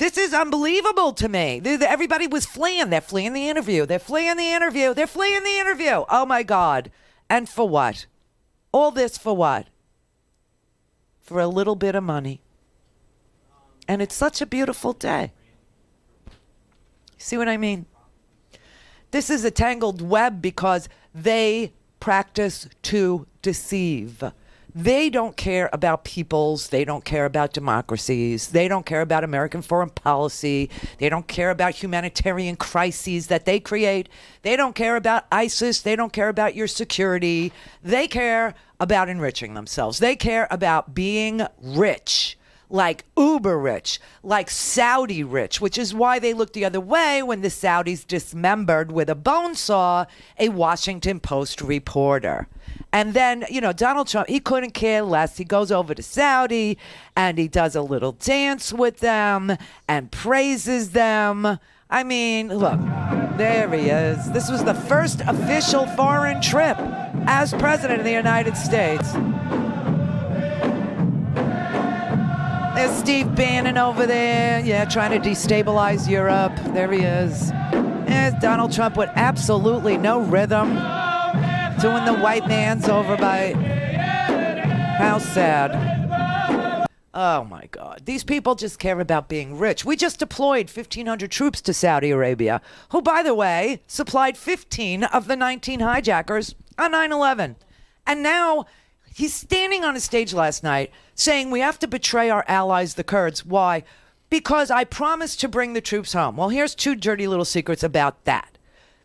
This is unbelievable to me. Everybody was fleeing. They're fleeing the interview. They're fleeing the interview. They're fleeing the interview. Oh, my God. And for what? All this for what? For a little bit of money. And it's such a beautiful day. See what I mean? This is a tangled web because they practice to deceive. They don't care about peoples. They don't care about democracies. They don't care about American foreign policy. They don't care about humanitarian crises that they create. They don't care about ISIS. They don't care about your security. They care about enriching themselves. They care about being rich, like uber rich, like Saudi rich, which is why they looked the other way when the Saudis dismembered with a bone saw a Washington Post reporter. And then, Donald Trump, he couldn't care less. He goes over to Saudi and he does a little dance with them and praises them. I mean, look, there he is. This was the first official foreign trip as president of the United States. There's Steve Bannon over there, trying to destabilize Europe. There he is. There's Donald Trump with absolutely no rhythm. Doing the white man's over by... How sad. Oh, my God. These people just care about being rich. We just deployed 1,500 troops to Saudi Arabia, who, by the way, supplied 15 of the 19 hijackers on 9/11. And now he's standing on a stage last night saying we have to betray our allies, the Kurds. Why? Because I promised to bring the troops home. Well, here's two dirty little secrets about that.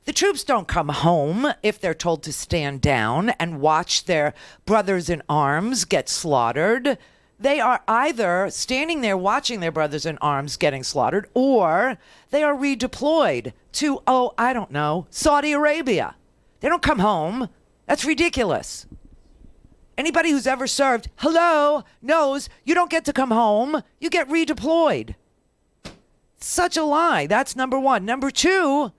The troops don't come home if they're told to stand down and watch their brothers in arms get slaughtered. They are either standing there watching their brothers in arms getting slaughtered, or they are redeployed to, I don't know, Saudi Arabia. They don't come home. That's ridiculous. Anybody who's ever served, knows you don't get to come home. You get redeployed. Such a lie. That's number one. Number two,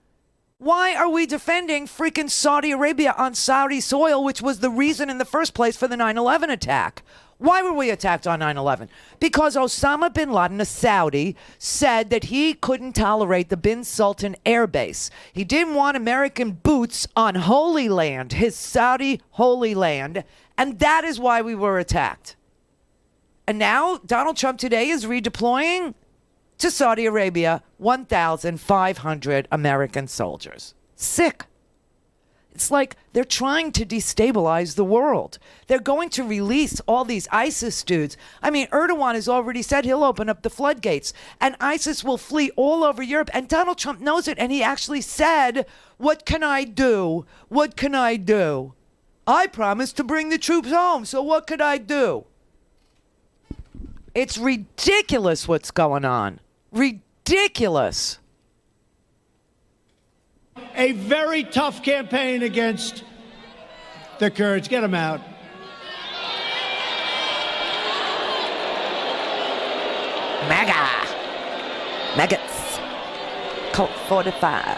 why are we defending freaking Saudi Arabia on Saudi soil, which was the reason in the first place for the 9/11 attack? Why were we attacked on 9/11? Because Osama bin Laden, a Saudi, said that he couldn't tolerate the Bin Sultan air base. He didn't want American boots on Holy Land, his Saudi Holy Land, and that is why we were attacked. And now Donald Trump today is redeploying to Saudi Arabia 1,500 American soldiers. Sick. It's like they're trying to destabilize the world. They're going to release all these ISIS dudes. I mean, Erdogan has already said he'll open up the floodgates and ISIS will flee all over Europe. And Donald Trump knows it. And he actually said, what can I do? What can I do? I promised to bring the troops home. So what could I do? It's ridiculous what's going on. Ridiculous. A very tough campaign against the Kurds. Get them out. Maggots. Colt 45.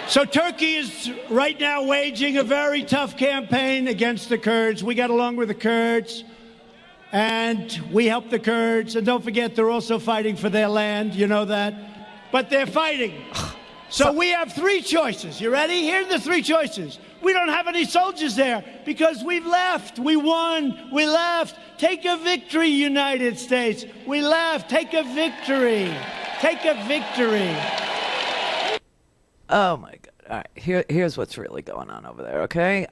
So Turkey is right now waging a very tough campaign against the Kurds. We got along with the Kurds. And we help the Kurds. And don't forget, they're also fighting for their land. You know that. But they're fighting. So we have three choices. You ready? Here are the three choices. We don't have any soldiers there because we've left. We won. We left. Take a victory, United States. We left. Take a victory. Take a victory. Oh, my God. All right. Here's what's really going on over there, okay?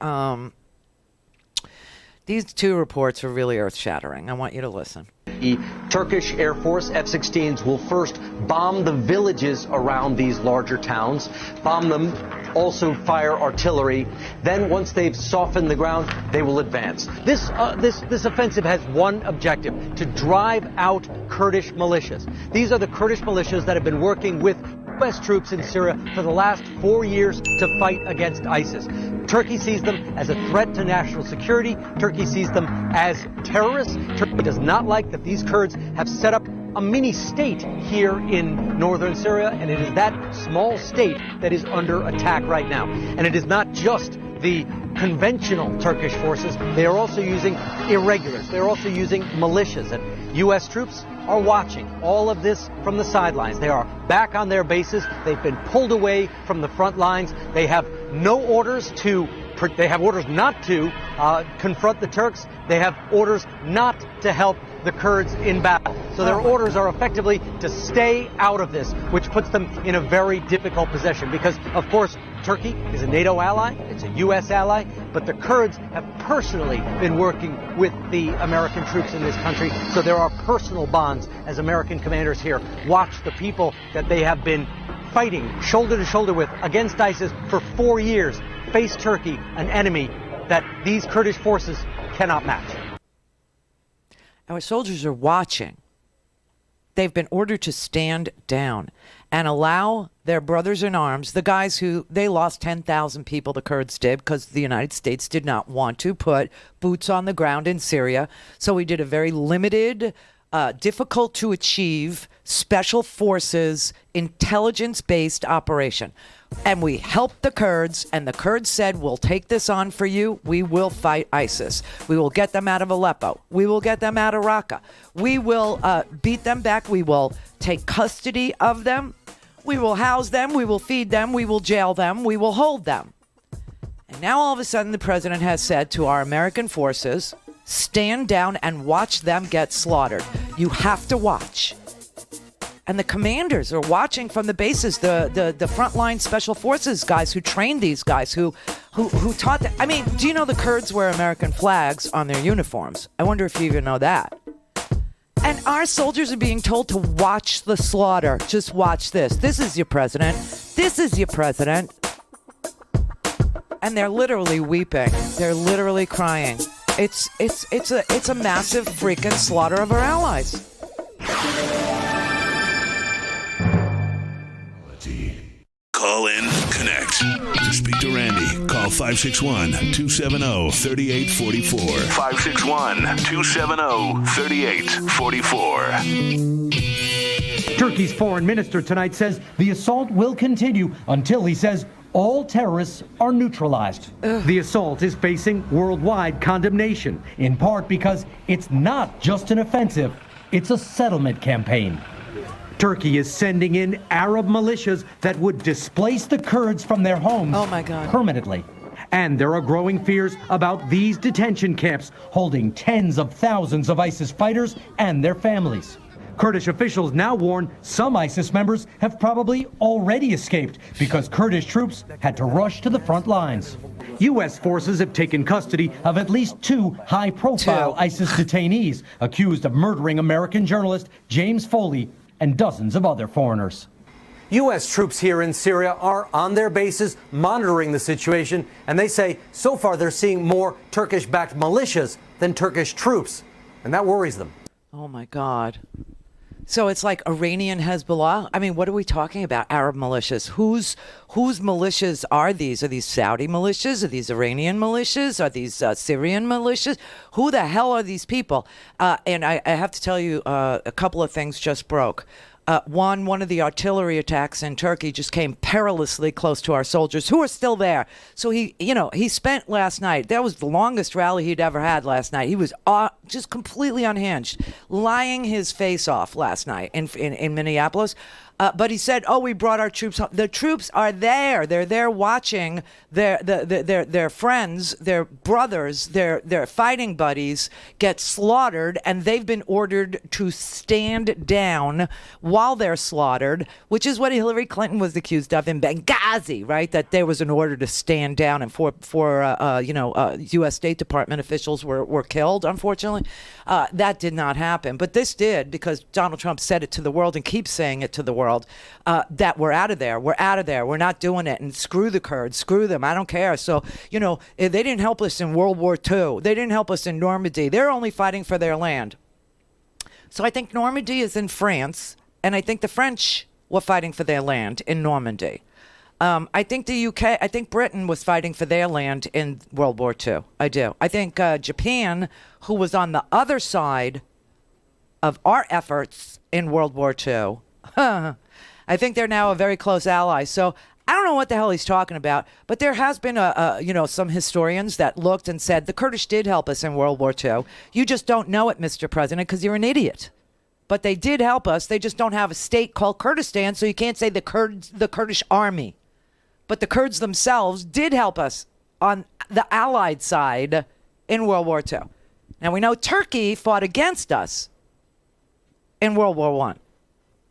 These two reports are really earth-shattering. I want you to listen. The Turkish Air Force F-16s will first bomb the villages around these larger towns, bomb them, also fire artillery. Then, once they've softened the ground, they will advance. This offensive has one objective: to drive out Kurdish militias. These are the Kurdish militias that have been working with U.S. troops in Syria for the last 4 years to fight against ISIS. Turkey sees them as a threat to national security. Turkey sees them as terrorists. Turkey does not like that these Kurds have set up a mini state here in northern Syria, and it is that small state that is under attack right now. And it is not just the conventional Turkish forces, they are also using irregulars. They're also using militias. And U.S. troops are watching all of this from the sidelines. They are back on their bases. They've been pulled away from the front lines. They have no orders not to confront the Turks. They have orders not to help the Kurds in battle. So their orders are effectively to stay out of this, which puts them in a very difficult position because, of course, Turkey is a NATO ally, it's a U.S. ally, but the Kurds have personally been working with the American troops in this country, so there are personal bonds as American commanders here watch the people that they have been fighting shoulder to shoulder with against ISIS for 4 years face Turkey, an enemy that these Kurdish forces cannot match. Our soldiers are watching. They've been ordered to stand down and allow their brothers in arms, the guys who they lost 10,000 people, the Kurds did, because the United States did not want to put boots on the ground in Syria. So we did a very limited, difficult to achieve special forces, intelligence-based operation. And we helped the Kurds, and the Kurds said, we'll take this on for you. We will fight ISIS. We will get them out of Aleppo. We will get them out of Raqqa. We will beat them back. We will take custody of them. We will house them. We will feed them. We will jail them. We will hold them. And now all of a sudden the president has said to our American forces, stand down and watch them get slaughtered. You have to watch. And the commanders are watching from the bases, the frontline special forces guys who trained these guys, who taught them. I mean, do you know the Kurds wear American flags on their uniforms? I wonder if you even know that. And our soldiers are being told to watch the slaughter. Just watch this. This is your president. This is your president. And they're literally weeping. They're literally crying. It's a massive freaking slaughter of our allies. Call in, connect. To speak to Randi, call 561-270-3844. 561-270-3844. Turkey's foreign minister tonight says the assault will continue until, he says, all terrorists are neutralized. The assault is facing worldwide condemnation, in part because it's not just an offensive, it's a settlement campaign. Turkey is sending in Arab militias that would displace the Kurds from their homes permanently. And there are growing fears about these detention camps holding tens of thousands of ISIS fighters and their families. Kurdish officials now warn some ISIS members have probably already escaped because Kurdish troops had to rush to the front lines. U.S. forces have taken custody of at least 2 high-profile ISIS detainees accused of murdering American journalist James Foley and dozens of other foreigners. U.S. troops here in Syria are on their bases monitoring the situation, and they say so far they're seeing more Turkish-backed militias than Turkish troops, and that worries them. Oh, my God. So it's like Iranian Hezbollah? I mean, what are we talking about? Arab militias. Whose militias are these? Are these Saudi militias? Are these Iranian militias? Are these Syrian militias? Who the hell are these people? And I have to tell you, a couple of things just broke. One of the artillery attacks in Turkey just came perilously close to our soldiers who are still there. So he spent last night, that was the longest rally he'd ever had last night. He was just completely unhinged, lying his face off last night in Minneapolis. But he said, we brought our troops home. The troops are there. They're there watching their friends, their brothers, their fighting buddies get slaughtered, and they've been ordered to stand down while they're slaughtered, which is what Hillary Clinton was accused of in Benghazi, right? That there was an order to stand down, and four U.S. State Department officials were killed, unfortunately. That did not happen. But this did, because Donald Trump said it to the world and keeps saying it to the world. That we're out of there. We're out of there. We're not doing it. And screw the Kurds. Screw them. I don't care. So, they didn't help us in World War II. They didn't help us in Normandy. They're only fighting for their land. So I think Normandy is in France, and I think the French were fighting for their land in Normandy. I think the UK, I think Britain was fighting for their land in World War II. I do. I think Japan, who was on the other side of our efforts in World War II, I think they're now a very close ally. So I don't know what the hell he's talking about, but there has been some historians that looked and said the Kurdish did help us in World War II. You just don't know it, Mr. President, because you're an idiot. But they did help us. They just don't have a state called Kurdistan, so you can't say the Kurdish army. But the Kurds themselves did help us on the Allied side in World War II. Now, we know Turkey fought against us in World War I.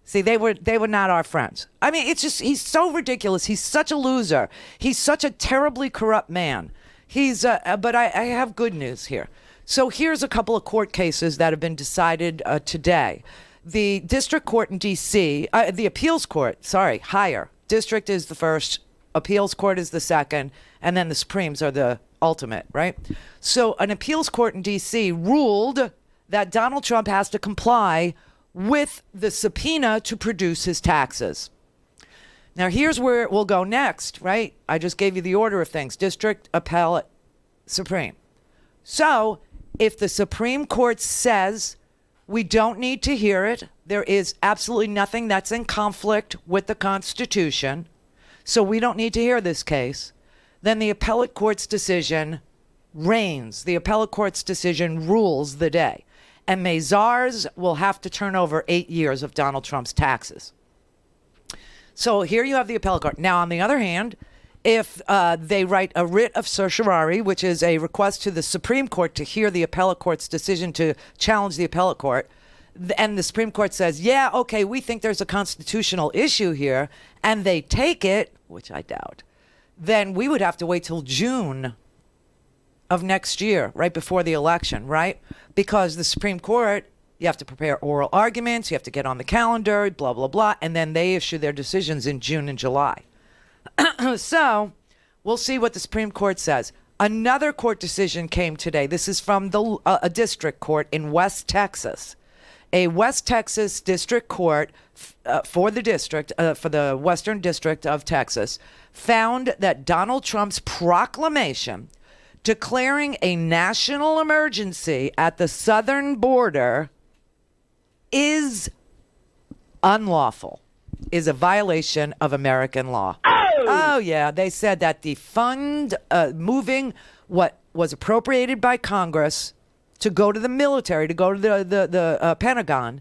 See, they were not our friends. I mean, it's just, he's so ridiculous. He's such a loser. He's such a terribly corrupt man. But I have good news here. So here's a couple of court cases that have been decided today. The district court in D.C., the appeals court, higher. District is the first, appeals court is the second, and then the Supremes are the ultimate, right? So an appeals court in D.C. ruled that Donald Trump has to comply with the subpoena to produce his taxes. Now, here's where we'll go next, right? I just gave you the order of things. District, appellate, Supreme. So if the Supreme Court says we don't need to hear it, there is absolutely nothing that's in conflict with the Constitution, so we don't need to hear this case, then the appellate court's decision reigns. The appellate court's decision rules the day. And Mazars will have to turn over 8 years of Donald Trump's taxes. So here you have the appellate court. Now, on the other hand, if they write a writ of certiorari, which is a request to the Supreme Court to hear the appellate court's decision to challenge the appellate court, and the Supreme Court says, yeah, okay, we think there's a constitutional issue here, and they take it, which I doubt, then we would have to wait till June of next year, right before the election, right? Because the Supreme Court, you have to prepare oral arguments, you have to get on the calendar, blah, blah, blah, and then they issue their decisions in June and July. So we'll see what the Supreme Court says. Another court decision came today. This is from a district court in West Texas. A West Texas district court for the Western District of Texas found that Donald Trump's proclamation declaring a national emergency at the southern border is unlawful, is a violation of American law. Oh, yeah. They said that the fund moving what was appropriated by Congress to go to the military, to go to the Pentagon,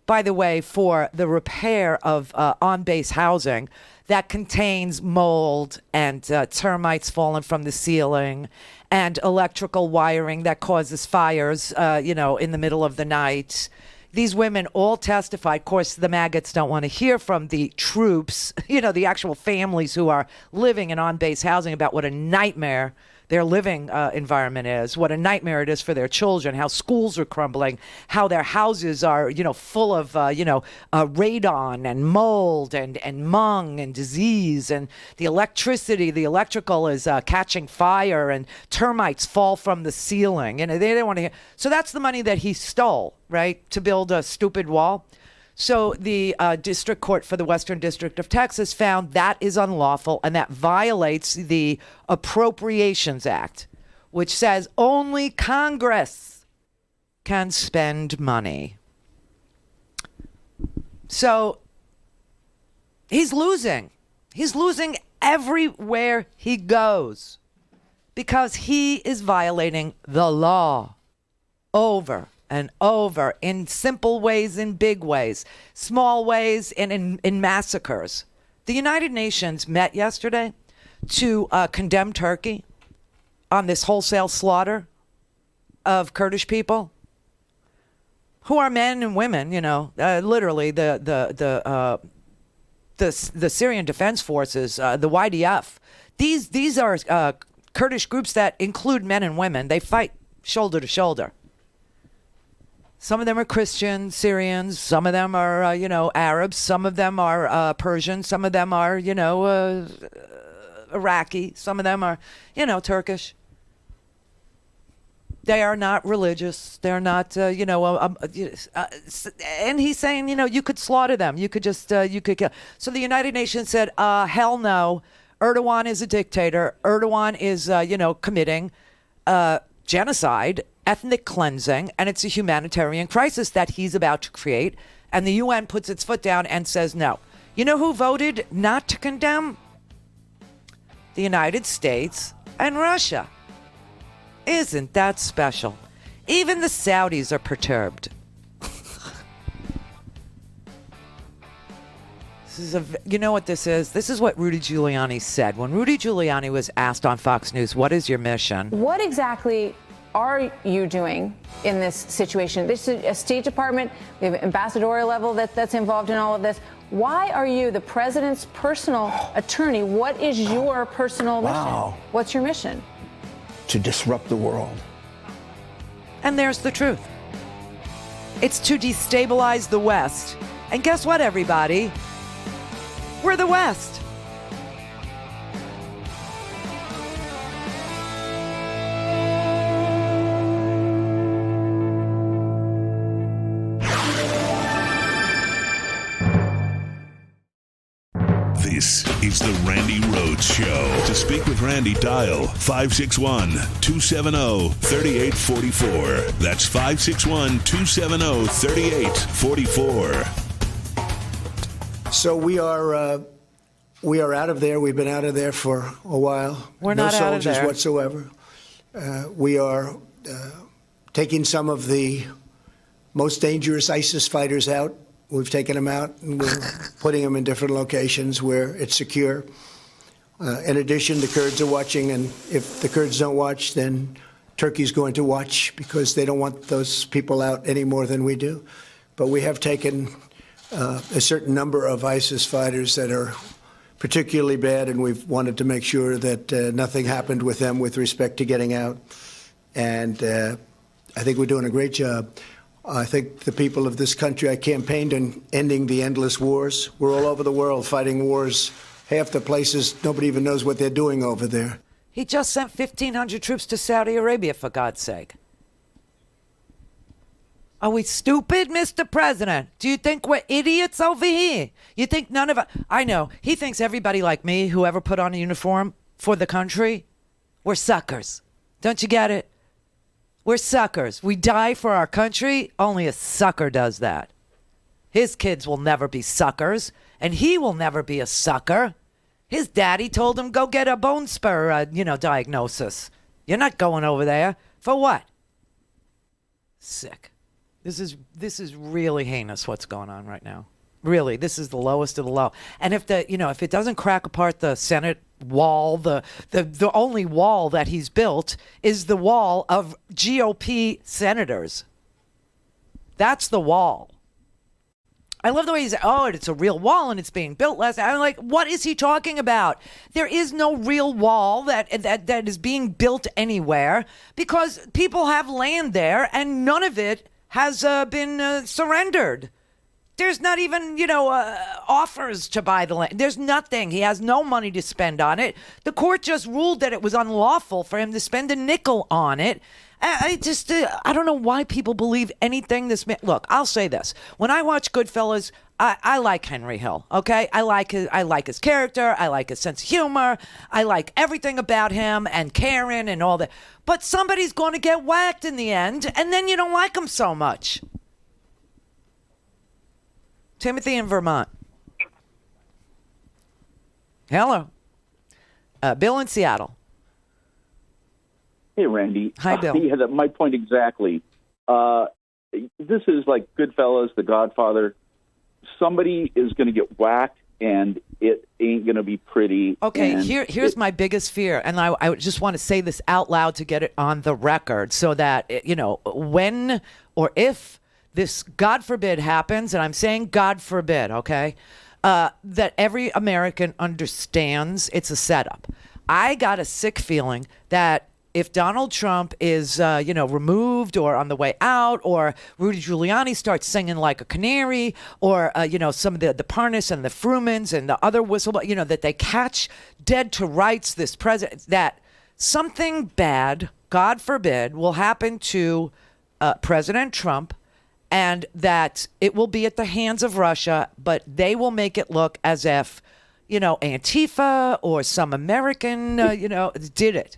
by the way, for the repair of on-base housing that contains mold and termites falling from the ceiling and electrical wiring that causes fires, in the middle of the night. These women all testified. Of course, the maggots don't want to hear from the troops, the actual families who are living in on-base housing, about what a nightmare their living environment is, what a nightmare it is for their children, how schools are crumbling, how their houses are, full of, radon and mold and mung and disease, and the electrical is catching fire, and termites fall from the ceiling. And they didn't want to hear. So that's the money that he stole, right, to build a stupid wall. So the district court for the Western District of Texas found that is unlawful, and that violates the Appropriations Act, which says only Congress can spend money. So he's losing. He's losing everywhere he goes because he is violating the law over and over, in simple ways, in big ways, small ways, and in massacres. The United Nations met yesterday to condemn Turkey on this wholesale slaughter of Kurdish people, who are men and women. Literally the Syrian Defense Forces, the YDF. These are Kurdish groups that include men and women. They fight shoulder to shoulder. Some of them are Christian Syrians. Some of them are, Arabs. Some of them are Persian. Some of them are, Iraqi. Some of them are, Turkish. They are not religious. They're not, and he's saying, you could slaughter them. You could just, you could kill. So the United Nations said, hell no. Erdogan is a dictator. Erdogan is, committing genocide, ethnic cleansing, and it's a humanitarian crisis that he's about to create. And the UN puts its foot down and says, no, You know who voted not to condemn? The United States and Russia. Isn't that special? Even the Saudis are perturbed. You know what this is? This is what Rudy Giuliani said. When Rudy Giuliani was asked on Fox News, what is your mission? What exactly are you doing in this situation? This is a State Department, we have an ambassadorial level that's involved in all of this. Why are you the president's personal attorney? What is your personal mission? What's your mission? To disrupt the world. And there's the truth. It's to destabilize the West. And guess what, everybody? We're the West. This is the Randi Rhodes Show. To speak with Randi, dial 561-270-3844. That's 561-270-3844. So we are out of there. We've been out of there for a while. We're not out of there. No soldiers whatsoever. We are taking some of the most dangerous ISIS fighters out. We've taken them out, and we're putting them in different locations where it's secure. In addition, the Kurds are watching, and if the Kurds don't watch, then Turkey's going to watch because they don't want those people out any more than we do. But we have taken a certain number of ISIS fighters that are particularly bad, and we've wanted to make sure that nothing happened with them with respect to getting out. And I think we're doing a great job. I think the people of this country, I campaigned on ending the endless wars. We're all over the world fighting wars. Half the places, nobody even knows what they're doing over there. He just sent 1,500 troops to Saudi Arabia, for God's sake. Are we stupid, Mr. President? Do you think we're idiots over here? You think none of us... I know. He thinks everybody like me, who ever put on a uniform for the country, we're suckers. Don't you get it? We're suckers. We die for our country. Only a sucker does that. His kids will never be suckers, and he will never be a sucker. His daddy told him, go get a bone spur, diagnosis. You're not going over there. For what? Sick. This is really heinous what's going on right now. Really, this is the lowest of the low. And if if it doesn't crack apart the Senate wall, the only wall that he's built is the wall of GOP senators. That's the wall. I love the way he's, it's a real wall and it's being built less. I'm like, what is he talking about? There is no real wall that is being built anywhere because people have land there and none of it has been surrendered. There's not even, offers to buy the land. There's nothing. He has no money to spend on it. The court just ruled that it was unlawful for him to spend a nickel on it. I don't know why people believe anything this man. Look, I'll say this. When I watch Goodfellas, I like Henry Hill, okay? I like his character. I like his sense of humor. I like everything about him and Karen and all that. But somebody's going to get whacked in the end, and then you don't like him so much. Timothy in Vermont. Hello. Bill in Seattle. Hey, Randi. Hi, Bill. Yeah, my point exactly. This is like Goodfellas, The Godfather. Somebody is going to get whacked, and it ain't going to be pretty. Okay, here's my biggest fear, and I just want to say this out loud to get it on the record so that, when or if this, God forbid, happens, and I'm saying God forbid, okay, that every American understands it's a setup. I got a sick feeling that if Donald Trump is, removed or on the way out, or Rudy Giuliani starts singing like a canary, or, some of the Parnas and the Frumans and the other whistleblowers, that they catch dead to rights this president, that something bad, God forbid, will happen to President Trump, and that it will be at the hands of Russia, but they will make it look as if, Antifa or some American, did it.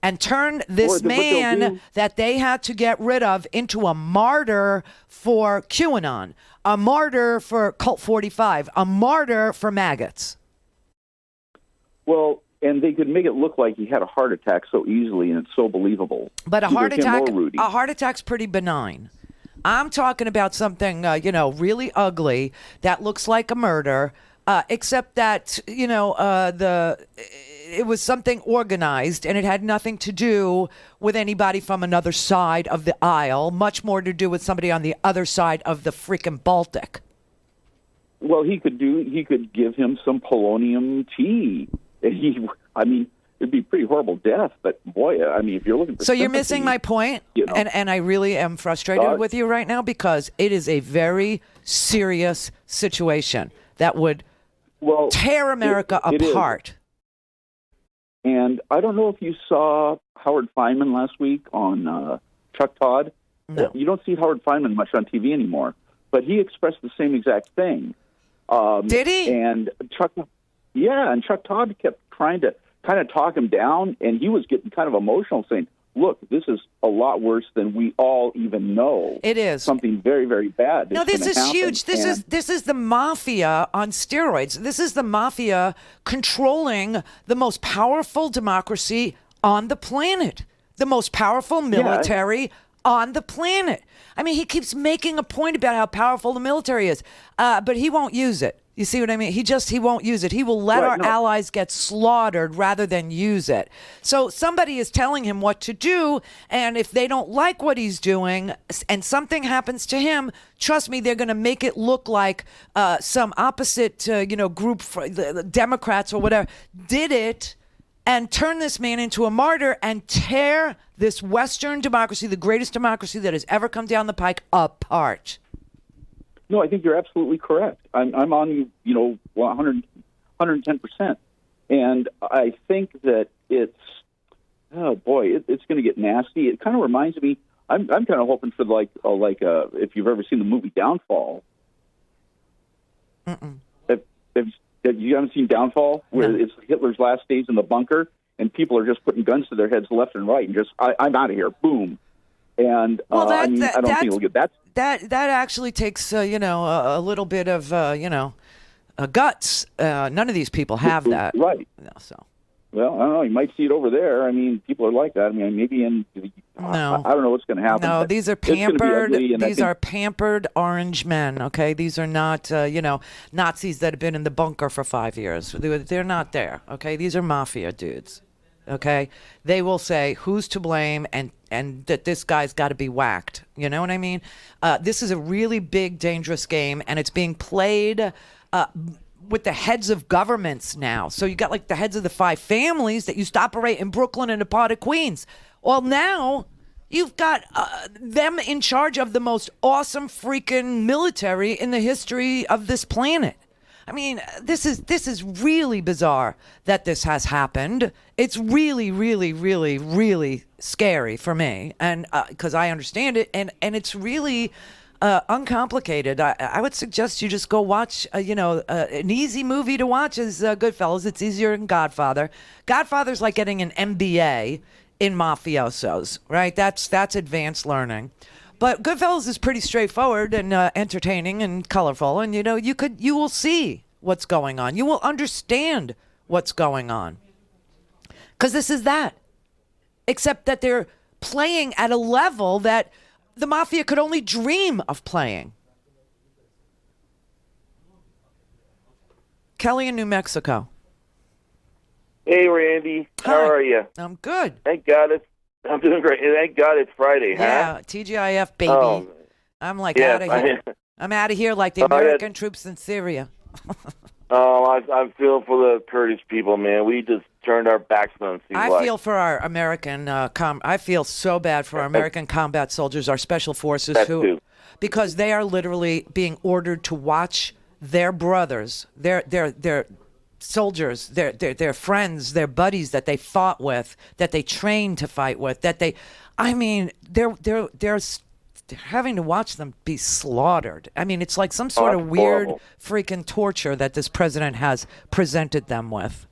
and turn this man that they had to get rid of into a martyr for QAnon, a martyr for Cult 45, a martyr for maggots. Well, and they could make it look like he had a heart attack so easily, and it's so believable. But a heart attack's pretty benign. I'm talking about something, really ugly that looks like a murder, except that, it was something organized and it had nothing to do with anybody from another side of the aisle, much more to do with somebody on the other side of the freaking Baltic. Well, he could give him some polonium tea. It'd be a pretty horrible death, but boy, if you're looking for you're missing my point, and I really am frustrated with you right now because it is a very serious situation that would tear America apart. And I don't know if you saw Howard Fineman last week on Chuck Todd. No. You don't see Howard Fineman much on TV anymore, but he expressed the same exact thing. Did he? And Chuck Todd kept trying to kind of talk him down, and he was getting kind of emotional, saying, look, this is a lot worse than we all even know. It is. Something very, very bad. No, this is huge. This is the mafia on steroids. This is the mafia controlling the most powerful democracy on the planet, the most powerful military on the planet. He keeps making a point about how powerful the military is, but he won't use it. You see what I mean? He won't use it. He will let our allies get slaughtered rather than use it. So somebody is telling him what to do, and if they don't like what he's doing and something happens to him, trust me, they're going to make it look like some opposite, group, the Democrats or whatever, did it and turn this man into a martyr and tear this Western democracy, the greatest democracy that has ever come down the pike, apart. No, I think you're absolutely correct. I'm on you, 110%. And I think that it's going to get nasty. It kind of reminds me. I'm kind of hoping for if you've ever seen the movie Downfall. If you haven't seen Downfall, where it's Hitler's last days in the bunker, and people are just putting guns to their heads left and right, and just I'm out of here, boom. And I don't think it'll get that. That actually takes a little bit of guts. None of these people have that, right? So. Well, I don't know. You might see it over there. People are like that. Maybe in. No. I don't know what's going to happen. No, these are pampered. These are pampered orange men. Okay, these are not Nazis that have been in the bunker for 5 years. They're not there. Okay, these are mafia dudes. Okay, they will say who's to blame and that this guy's got to be whacked. You know what I mean? This is a really big, dangerous game, and it's being played with the heads of governments now. So you got like the heads of the 5 families that used to operate in Brooklyn and a part of Queens. Well, now you've got them in charge of the most awesome freaking military in the history of this planet. This is really bizarre that this has happened. It's really, really, really, really scary for me, and because I understand it, and it's really uncomplicated. I would suggest you just go watch, an easy movie to watch is Goodfellas. It's easier than Godfather. Godfather's like getting an MBA in mafiosos, right? That's advanced learning. But Goodfellas is pretty straightforward and entertaining and colorful, and you will see what's going on. You will understand what's going on, because this is that. Except that they're playing at a level that the mafia could only dream of playing. Kelly in New Mexico. Hey, Randy. How are you? I'm good. Thank God I'm doing great. Thank God it's Friday, huh? Yeah, TGIF, baby. I'm like out of here. I'm out of here like the American troops in Syria. I'm feeling for the Kurdish people, man. We just turned our backs on them. I feel for our American I feel so bad for our American combat soldiers, our special forces, because they are literally being ordered to watch their brothers, their soldiers, their friends, their buddies that they fought with, that they trained to fight with, they're having to watch them be slaughtered. It's like some sort of weird freaking torture that this president has presented them with.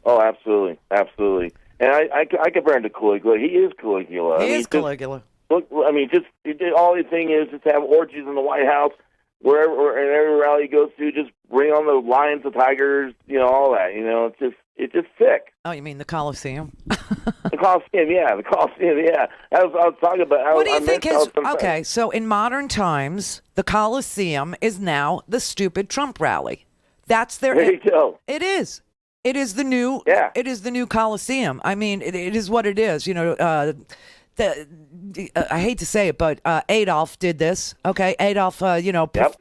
Oh, absolutely. Absolutely. And I compare him to Caligula. He is Caligula. He is Caligula. Look, I mean, just all the thing is just have orgies in the White House, wherever, and every rally he goes to, just bring on the lions, the tigers, all that. It's just sick. Oh, you mean the Coliseum? The Coliseum, yeah. The Coliseum, yeah. I was talking about. What do you think is okay? So in modern times, the Coliseum is now the stupid Trump rally. That's their. There you go. It is. It is the new. Yeah. It is the new Coliseum. I mean, it is what it is. I hate to say it, but Adolf did this. Okay, Adolf,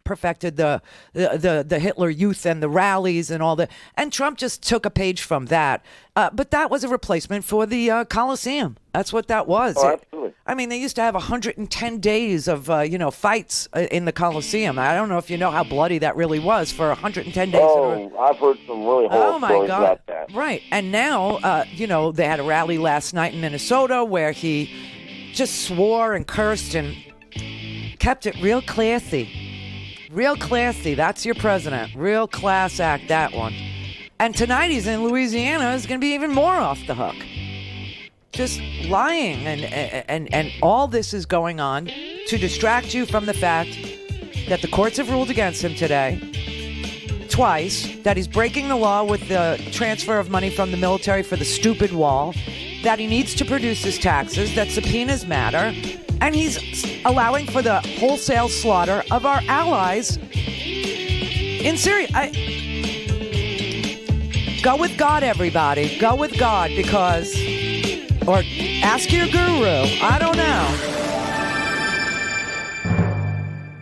perfected the Hitler Youth and the rallies and all that. And Trump just took a page from that. But that was a replacement for the Coliseum. That's what that was. Oh, absolutely. I mean, they used to have 110 days of fights in the Coliseum. I don't know if you know how bloody that really was for 110 days. Oh, I've heard some really horrible stories about that. Right. And now, they had a rally last night in Minnesota where he just swore and cursed and kept it real classy. Real classy. That's your president. Real class act, that one. And tonight he's in Louisiana. Is going to be even more off the hook. Just lying. And all this is going on to distract you from the fact that the courts have ruled against him today. Twice. That he's breaking the law with the transfer of money from the military for the stupid wall. That he needs to produce his taxes, that subpoenas matter, and he's allowing for the wholesale slaughter of our allies in Syria. Go with God, everybody. Go with God, or ask your guru. I don't know.